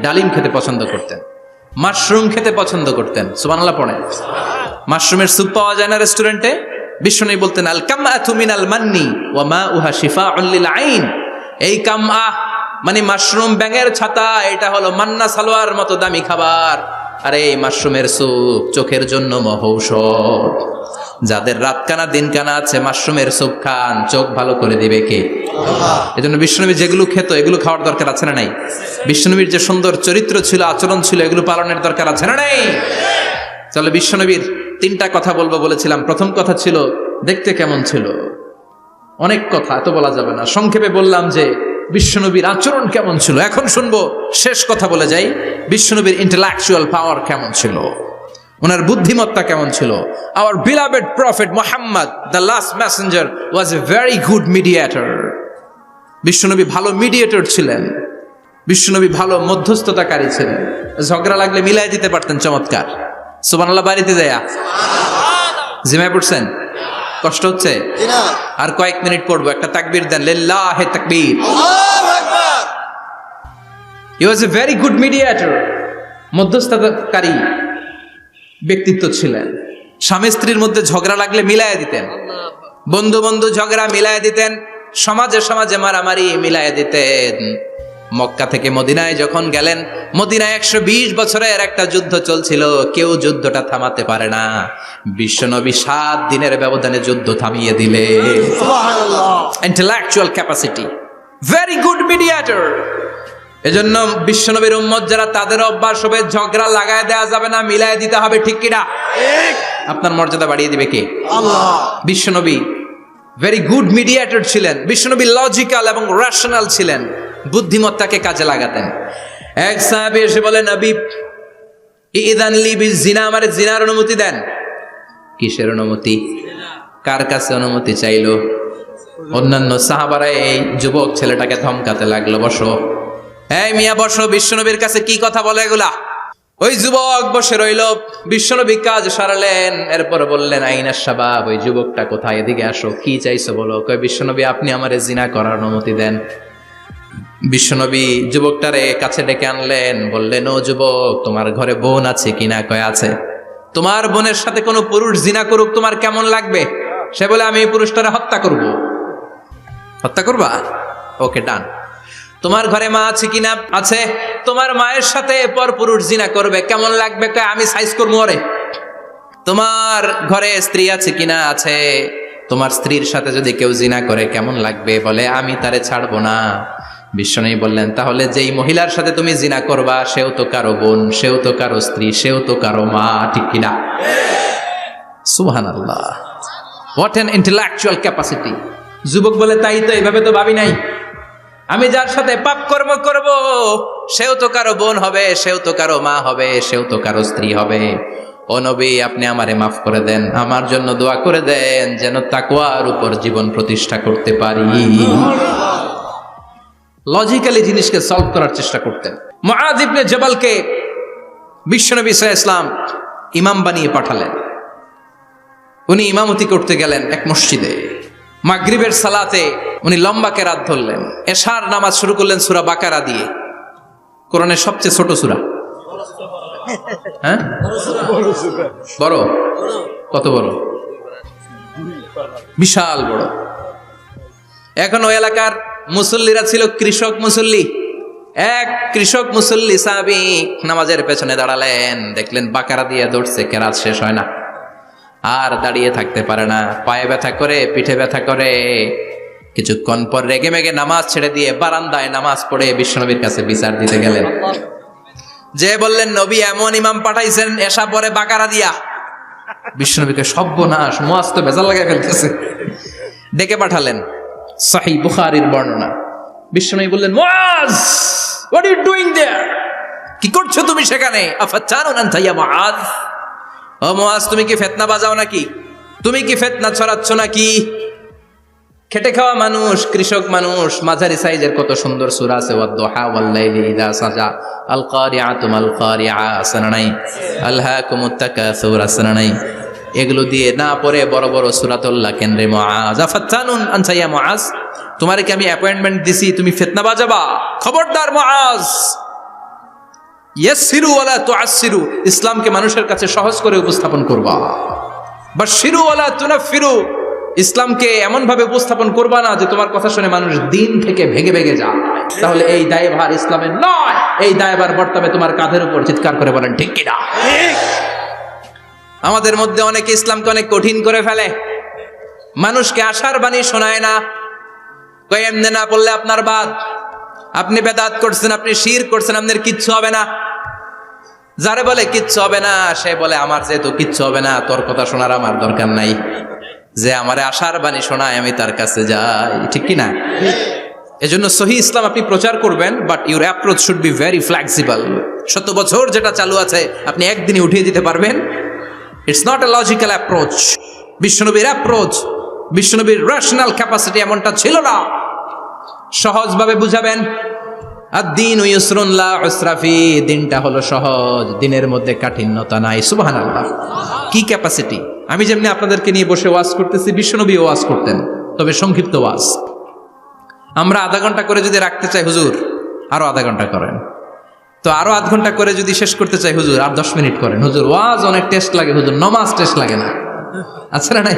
ডালিম খেতে পছন্দ করতেন। মাশরুম খেতে পছন্দ করতেন। সুবহানাল্লাহ পড়েন। মাশরুমের স্যুপ পাওয়া যায় না রেস্টুরেন্টে? বিশ্বনবী বলতেন আল কামআতু মিনাল মান্নি ওয়া মাউহা শিফাউন লিল আইন। এই কামআ মানে মাশরুম, ব্যাঙের ছাতা, এটা হলো মান্না সালোয়ার মতো দামি খাবার। আর এই মাশরুমের স্যুপ চোখের জন্য মহৌষধ। যাদের রাত কানা দিন কানা আছে, মাশরুমের স্যুপ খান, চোখ ভালো করে দিবে কে? এজন্য বিশ্বনবী যেগুলো খেত এগুলো খাওয়ার দরকার আছে না নাই? বিশ্বনবীর যে সুন্দর চরিত্র ছিল, আচরণ ছিল, এগুলো পালনের দরকার আছে না নাই? তাহলে বিশ্বনবীর তিনটা কথা বলবো বলেছিলাম। প্রথম কথা ছিল দেখতে কেমন ছিল। অনেক কথা এত বলা যাবে না, সংক্ষেপে বললাম যে বিশ্বনবীর আচরণ কেমন ছিল। এখন শুনবো, শেষ কথা বলে যাই, বিশ্বনবীর ইন্টেলেকচুয়াল পাওয়ার কেমন ছিল, ওনার বুদ্ধিমত্তা কেমন ছিল। Hour beloved prophet Muhammad the last Messenger was a very good mediator. বিশ্বনবী ভালো মিডিয়েটর ছিলেন। বিশ্বনবী ভালো মধ্যস্থতাকারী ছিলেন। ঝগড়া লাগলে মিলাই দিতে পারতেন, চমৎকার। সুবহানাল্লাহ। বাড়িতে যায়া জিমায় পড়ছেন? কষ্ট হচ্ছে? আর কয়েক মিনিট পড়বো, একটা তাকবীর দেন, লিল্লাহি তাকবীর। হি ওয়াজ এ ভেরি গুড মিডিয়েটর। মধ্যস্থতাকারী ব্যক্তিত্ব ছিলেন। স্বামী স্ত্রীর মধ্যে ঝগড়া লাগলে মিলাইয়া দিতেন, বন্ধু বন্ধু ঝগড়া মিলাইয়া দিতেন, সমাজে সমাজে মারামারি মিলাইয়া দিতেন। মক্কা থেকে মদিনায় যখন গেলেন, মদিনায় 120 বছরের একটা যুদ্ধ চলছিল, কেউ যুদ্ধটা থামাতে পারে না। বিশ্বনবী 7 দিনের ব্যবধানে যুদ্ধ থামিয়ে দিলে। Intellectual capacity, very good mediator. এজন্য বিশ্বনবীর উম্মত যারা, তাদের অভ্যাস হবে ঝগড়া লাগায় দেওয়া যাবে না, মিলায় দিতে হবে। ঠিক কিনা? আপনার মর্যাদা বাড়িয়ে দিবে কে? আল্লাহ। বিশ্বনবী ভেরি গুড মিডিয়েটর ছিলেন। বিশ্বনবী লজিক্যাল এবং রেশনাল ছিলেন, বুদ্ধিমত্তাকে কাজে লাগাতেন। এক সাহাবী এসে বলে, নবী ইদান লি বিজিনা, আমারে জিনার অনুমতি দেন। কিসের অনুমতি? কার কাছে অনুমতি চাইলো? অন্যান্য সাহাবারা এই যুবক ছেলেটাকে ধমকাতে লাগলো, বসো, এই মিয়া বসো, বিশ্বনবীর কাছে কি কথা বলে এগুলা? ওই যুবক বসে রইল। বিশ্বনবী কাজ সারালেন, এরপর বললেন, আইনা শাবাব, ওই যুবকটা কোথায়, এদিকে আসো, কি চাইছো বলো। কয়, বিশ্বনবী আপনি আমারে জিনা করার অনুমতি দেন। বিশ্বনবী যুবকটারে কাছে ডেকে আনলেন, বললেন, ও যুবক, তোমার ঘরে বোন আছে কিনা? কয় আছে। তোমার বোনের সাথে কোনো পুরুষ জিনা করুক, তোমার কেমন লাগবে? সে বলে, আমি এই পুরুষটারে হত্যা করব। হত্যা করবা? ওকে, ডান। তোমার ঘরে মা আছে কিনা? আছে। তোমার মায়ের সাথে পর পুরুষ জিনা করবে, কেমন লাগবে? কয়, আমি সাইজ করবো ওরে। তোমার ঘরে স্ত্রী আছে কিনা? আছে। তোমার স্ত্রীর সাথে যদি কেউ জিনা করে কেমন লাগবে? বলে, আমি তারে ছাড়বো না। বিশ্বনবী বললেন, তাহলে যেই মহিলার সাথে তুমি জিনা করবা, সেও তো কারো বোন, সেও তো কারো স্ত্রী, সেও তো কারো মা। ঠিক কিনা? সুবহানাল্লাহ। What an intellectual capacity. যুবক বলে, তাই তো, এইভাবে তো ভাবি নাই। আমি যার সাথে পাপ কর্ম করব, সেও তো কারো বোন হবে, সেও তো কারো মা হবে, সেও তো কারো স্ত্রী হবে। ও নবী, আপনি আমারে মাফ করে দেন, আমার জন্য দোয়া করে দেন, যেন তাকওয়ার উপর জীবন প্রতিষ্ঠা করতে পারি। লজিক্যালি জিনিসকে সলভ করার চেষ্টা করতেন। মুআয ইবনে জাবালকে বিশ্বনবী সাল্লাল্লাহু আলাইহি ওয়াসাল্লাম ইমাম বানিয়ে পাঠালেন। উনি ইমামতি করতে গেলেন এক মসজিদে। মাগরিবের সালাতে উনি লম্বা কেরাত ধরলেন। এশার নামাজ শুরু করলেন সূরা বাকারা দিয়ে, কোরআনের সবচেয়ে ছোট সূরা। হ্যাঁ, বড়? কত বড়? বিশাল বড়। এখন ওই এলাকার মুসল্লিরা ছিল কৃষক মুসল্লি। এক কৃষক মুসল্লি সাহাবী নামাজের পেছনে দাঁড়ালেন, দেখলেন বাকারা দিয়ে ধরছে, কেরাত শেষ হয় না, আর দাঁড়িয়ে থাকতে পারে না, পায়ে ব্যথা করে, পিঠে ব্যথা করে, কিছুক্ষণ পর রেগে মেগে নামাজ ছেড়ে দিয়ে বারান্দায় নামাজ পড়ে বিশ্বনবীর কাছে বিচার দিতে গেলেন। যে বললেন, নবী এমন ইমাম পাঠাইছেন এশা পরে বাকারা দিয়া। বিশ্বনবীকে সর্বনাশ, মুয়াজ তো ভেজাল লাগাই ফেলতেছে। ডেকে পাঠালেন, সহিহ বুখারীর বর্ণনা। বিশ্বনবী বললেন, মুয়াজ, what are you doing there? কি করছো তুমি সেখানে? আফাতানুন আনতা ইয়া মুয়াজ? ও মুয়াজ, তুমি কি ফিতনা বাজাও নাকি? তুমি কি ফিতনা ছড়াচ্ছ নাকি? খেটে খাওয়া মানুষ, কৃষক মানুষ, মাঝারি সাইজের কত সুন্দর সূরা আছে, ওয়াদ-দুহা ওয়াল-লাইলি ইযা সাজা, আল কারিআতু মাল কারিআ, আসনানাই, আলহাকুমুত তাকাসুর, আসনানাই। এগুলো দিয়ে না পড়ে বড় বড় সূরাতুল্লাহ কেন্দ্রে মুআজ, আফাতানুন আনতা ইয়া মুআজ, তোমারে কি আমি অ্যাপয়েন্টমেন্ট দিছি তুমি ফিতনা বাজাবা? খবরদার মুআজ, ইয়াসসিরু ওয়ালা তুআসসিরু, ইসলামকে মানুষের কাছে সহজ করে উপস্থাপন করবা। বাশশিরু ওয়ালা তুনাফিরু, ইসলামকে এমন ভাবে উপস্থাপন করবা না যে তোমার কথা শুনে মানুষ দিন থেকে ভেগে ভেগে যায়। তাহলে এই দায়ভার ইসলামের নয়, এই দায়ভার বর্তাবে তোমার কাঁধের উপর। চিৎকার করে বলেন ঠিক কিনা? আমাদের মধ্যে অনেকে ইসলামকে অনেক কঠিন করে ফেলে, মানুষকে আশার বাণী শোনায় না। কই এমনি না বললে আপনার বাদ, আপনি বেদাত করছেন, আপনি শিরক করছেন, আপনার কিচ্ছু হবে না। যারে বলে কিচ্ছু হবে না, সে বলে আমার যেহেতু কিচ্ছু হবে না, তোর কথা শোনার আমার দরকার নাই। যে আমারে আশার বাণী শোনায় আমি তার কাছে যাই, ঠিক কি না? এজন্য সহিহ ইসলাম আপনি প্রচার করবেন, but your approach should be very flexible. 100 বছর যেটা চালু আছে আপনি একদিনে উঠিয়ে দিতে পারবেন? It's not a logical approach. বিশ্বনবীর অ্যাপ্রোচ, বিশ্বনবীর রেশনাল ক্যাপাসিটি এমনটা ছিল না। সহজভাবে বুঝাবেন। আদ-দীনু ইউসরুন লা উসরা ফি, দিনটা হলো সহজ, দিনের মধ্যে কাঠিন্যতা নাই। সুবহানাল্লাহ, কি ক্যাপাসিটি! আমি যেমনি আপনাদেরকে নিয়ে বসে ওয়াজ করতেছি, বিশ্বনবী ওয়াজ করতেন, তবে সংক্ষিপ্ত ওয়াজ। আমরা আধা ঘন্টা করে যদি রাখতে চাই, হুজুর আরো আধা ঘন্টা করেন। তো আরো আধ ঘন্টা করে যদি শেষ করতে চাই, হুজুর আর 10 মিনিট করেন। হুজুর ওয়াজ অনেক টেস্ট লাগে, হুজুর নামাজ টেস্ট লাগে না। আচ্ছা না নাই?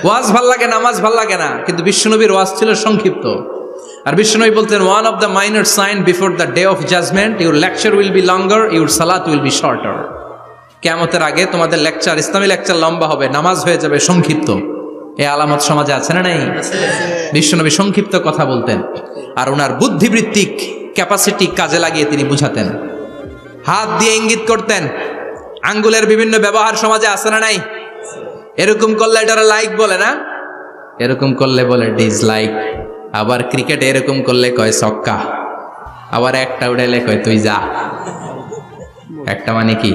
ওয়াজ ভাল লাগে, নামাজ ভাল লাগে না, কিন্তু বিশ্বনবীর ওয়াজ ছিল সংক্ষিপ্ত। আর বিশ্বনবী বলতেন, one of the minor sign before the day of judgement, your lecture will be longer, ইউর সালাত উইল বি শর্টার। কিয়ামতের আগে তোমাদের লেকচার, ইসলামী লেকচার লম্বা হবে, নামাজ হয়ে যাবে সংক্ষিপ্ত। এই আলামত সমাজে আছে না নাই? বিশ্বনবী সংক্ষিপ্ত কথা বলতেন, আর ওনার বুদ্ধিবৃত্তিক ক্যাপাসিটি কাজে লাগিয়ে তিনি বুঝাতেন। হাত দিয়ে ইঙ্গিত করতেন, আঙ্গুলের বিভিন্ন ব্যবহার সমাজে আছে না নাই? এরকম করলে এটারা লাইক বলে না, এরকম করলে বলে ডিসলাইক। আবার ক্রিকেটে এরকম করলে কয় ছক্কা, আবার একটা উড়াইলে কয় তুই যা। একটা মানে কি?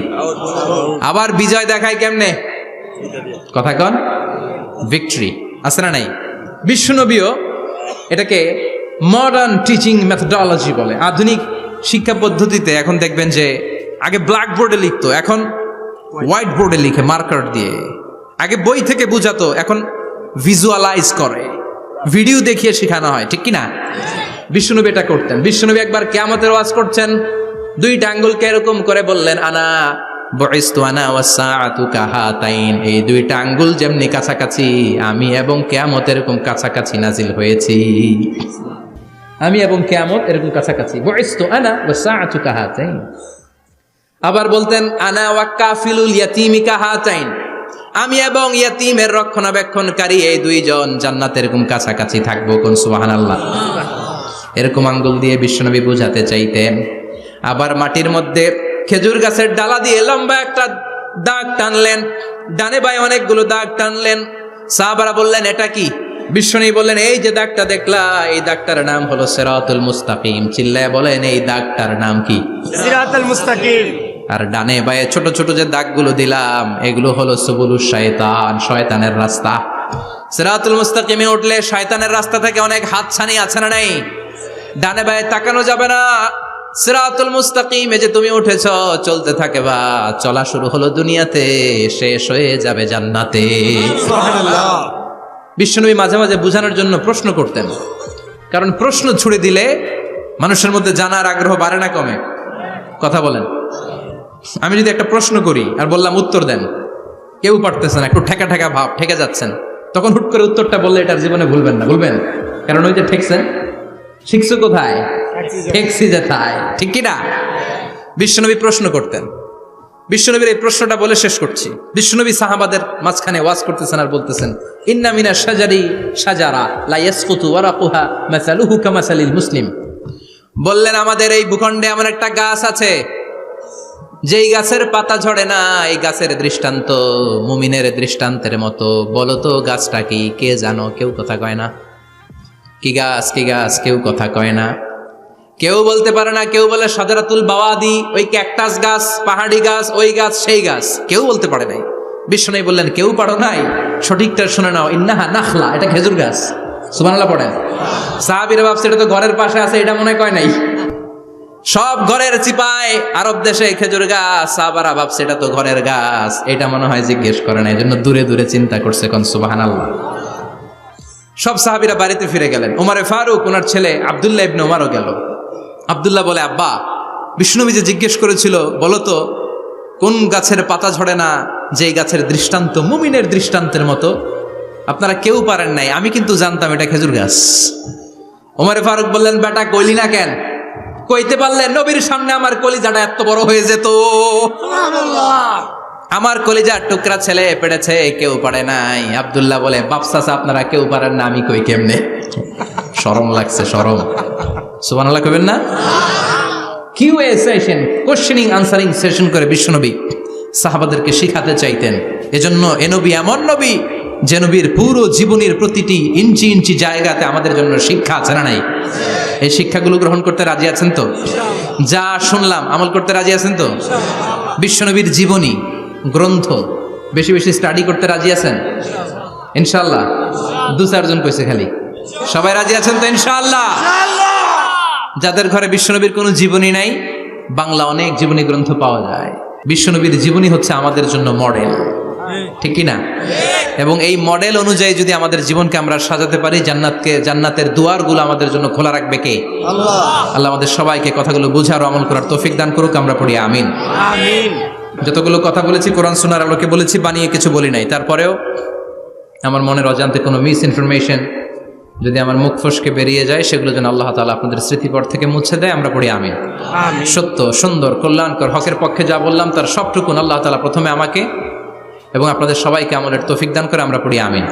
আবার বিজয় দেখায় কেমনে? কথা কন, ভিক্টরি। আছে না নাই? বিশ্বনবীও এটাকে মডার্ন টিচিং মেথোডোলজি বলে। আধুনিক শিক্ষা পদ্ধতিতে এখন দেখবেন যে আগে ব্ল্যাক বোর্ডে লিখতো, এখন হোয়াইট বোর্ডে লিখে মার্কার দিয়ে। আগে বই থেকে বুঝাতো, এখন ভিজুয়ালাইজ করে, ভিডিও দেখিয়ে শেখানো হয়, ঠিক কি না? বিশ্বনবী এটা করতেন। বিশ্বনবী একবার কিয়ামতের ওয়াজ করছেন, 2টা আঙ্গুলকে এরকম করে বললেন, আনা বুইসতু আনা ওয়াস সাআতু কাহাতাইন, এই 2টা আঙ্গুল যেমনি কাছাকাছি, আমি এবং কিয়ামত এরকম কাছাকাছি নাজিল হয়েছি। আমি এবং কিয়ামত এরকম কাছাকাছি। বুইসতু আনা ওয়াস সাআতু কাহাতাইন। আবার বলতেন, আনা ওয়া কাফিলুল ইয়াতীমি কাহাতাইন, আমি এবং ইয়াতীমের রক্ষণাবেক্ষণকারী এই 2জন জান্নাতে এরকম কাছাকাছি থাকবো। কোন সুবহানাল্লাহ। এরকম আঙ্গুল দিয়ে বিশ্বনবী বুঝাতে চাইতেন। আবার মাটির মধ্যে খেজুর গাছের ডালা দিয়ে লম্বা একটা দাগ টানলেন, ডানে বায়ে অনেকগুলো দাগ টানলেন। সাহাবারা বললেন, এটা কি? বিশ্বনবী বললেন, এই যে দাগটা দেখলা, এই দাগটার নাম হলো সিরাতুল মুস্তাকিম। চিল্লায় বলেন, এই দাগটার নাম কি? সিরাতুল মুস্তাকিম। আর ডানে বায়ে ছোট ছোট যে দাগগুলো দিলাম, এগুলো হলো সুবুলুশ শয়তান, শয়তানের রাস্তা। সিরাতুল মুস্তাকিমে উঠলে শয়তানের রাস্তা থেকে অনেক হাতছানি আছে না নাই? ডানে বায়ে তাকানো যাবে না। সিরাতুল মুস্তাকিমে যে তুমি উঠেছ, চলতে থাকে বা চলা শুরু হলো দুনিয়াতে, শেষ হয়ে যাবে জান্নাতে। সুবহানাল্লাহ। বিশ্বনবী মাঝে মাঝে বোঝানোর জন্য প্রশ্ন করতেন, কারণ প্রশ্ন ছুড়ে দিলে মানুষের মধ্যে জানার আগ্রহ বাড়ে না কমে? কথা বলেন। আমি যদি একটা প্রশ্ন করি আর বললাম উত্তর দেন, কেউ পারতেছেন, একটু ঠেকা ঠেকা ভাব, ঠেকে যাচ্ছেন, তখন হুট করে উত্তরটা বললে এটার জীবনে ভুলবেন না, ভুলবেন? কারণ ওই যে ঠেকছেন, শিখছো কোথায়? ঠেকছি যেথায়, ঠিক কি না? বিশ্বনবী প্রশ্ন করতেন, বিশ্বনবীর এই প্রশ্নটা বলে শেষ করছি। বিশ্বনবী সাহাবাদের মাঝখানে ওয়াজ করতেছেন আর বলতেছেন, ইন্না মিনা শাজারি শাজারা লা ইয়াসকুতু ওয়ারাকুহা মাসালুহু কামাসালিল মুসলিম। বললেন, আমাদের এই ভূখণ্ডে এমন একটা গাছ আছে যেই গাছের পাতা ঝরে না, এই গাছের দৃষ্টান্ত মুমিনের দৃষ্টান্তের মতো। বলো তো গাছটা কি? কে জানো? কেউ কথা কয় না। কি গাছ? কি গাছ? কেউ কথা কয় না, কেউ বলতে পারে না। কেউ বলে শাজারাতুল বাওয়াদি, ওই ক্যাকটাস গাছ, পাহাড়ি গাছ, ওই গাছ, সেই গাছ। কেউ বলতে পারে নাই। বিষ্ণু বললেন, কেউ পারো নাই? সঠিকটা শুনে নাও, ইন্নাহা নাখলা, এটা খেজুর গাছ। সুবহানাল্লাহ পড়েন। সাহাবীরা ভাবছে এটা তো ঘরের পাশে আছে, এটা মনে কয় নাই। সব ঘরের চিপায় আরব দেশে খেজুর গাছ, সাহাবারা ভাবছে এটা তো ঘরের গাছ, এটা মনে হয় জিজ্ঞেস করে না, এই জন্য দূরে দূরে চিন্তা করছে। কোন সুবহানাল্লাহ। সব সাহাবীরা বাড়িতে ফিরে গেলেন। ওমরে ফারুক, ওনার ছেলে আব্দুল্লাহ ইবনে ওমরও গেল। আব্দুল্লাহ বলে, আব্বা, বিষ্ণুনবী যে জিজ্ঞেস করেছিল, বলো তো কোন গাছের পাতা ঝরে না, যেই গাছের দৃষ্টান্ত মুমিনের দৃষ্টান্তের মতো। আপনারা কেউ পারেন নাই, আমি কিন্তু জানতাম এটা খেজুর গাছ। ওমরে ফারুক বললেন, বেটা কইলি না কেন? কইতে পারলে নবীর সামনে আমার কলিজাটা এত বড় হয়ে যেত। আমার কলিজার টুকরা ছেলে পেড়েছে, কেউ পারে নাই। আব্দুল্লাহ বলে, বাপ চাচা আপনারা কেউ পারেন না, আমি কই কেমনে? শরম লাগছে, শরম। সুবহানাল্লাহ কইবেন না? QA session, questioning answering session করে বিশ্বনবী সাহাবাদেরকে শিখাতে চাইতেন। এজন্য এ নবী এমন নবী যে নবীর পুরো জীবনের প্রতিটি ইঞ্চি ইঞ্চি জায়গাতে আমাদের জন্য শিক্ষা আছে না নাই? এই শিক্ষাগুলো গ্রহণ করতে রাজি আছেন তো? যা শুনলাম আমল করতে রাজি আছেন তো? বিশ্বনবীর জীবনী গ্রন্থ বেশি বেশি স্টাডি করতে রাজি আছেন ইনশাআল্লাহ? 2-4 জন কইছে খালি। সবাই রাজি আছেন তো ইনশাআল্লাহ? যাদের ঘরে বিশ্বনবীর কোনো জীবনী নাই, বাংলা অনেক জীবনী গ্রন্থ পাওয়া যায়। বিশ্বনবীর জীবনী হচ্ছে আমাদের জন্য মডেল, ঠিক কি না? এবং এই মডেল অনুযায়ী যদি আমাদের জীবনকে আমরা সাজাতে পারি, জান্নাতের দুয়ারগুলো আমাদের জন্য খোলা রাখবে কে? আল্লাহ। আল্লাহ আমাদের সবাইকে কথাগুলো বুঝার ও আমল করার তৌফিক দান করুক। আমরা পড়ি আমিন। আমিন। যতগুলো কথা বলেছি কোরআন শোনার আলোকে বলেছি, বানিয়ে কিছু বলি নাই। তারপরেও আমার মনের অজান্তে কোনো মিস ইনফরমেশন যদি আমার মুখ ফসকে বেরিয়ে যায়, সেগুলো যেন আল্লাহ তাআলা আপনাদের স্মৃতিপট থেকে মুছে দেয়। আমরা পড়ি আমিন। সত্য, সুন্দর, কল্যাণকর, হকের পক্ষে যা বললাম তার সবটুকুন আল্লাহ তাআলা প্রথমে আমাকে এবং আপনাদের সবাইকে আমলের তৌফিক দান করে। আমরা পড়ি আমিন।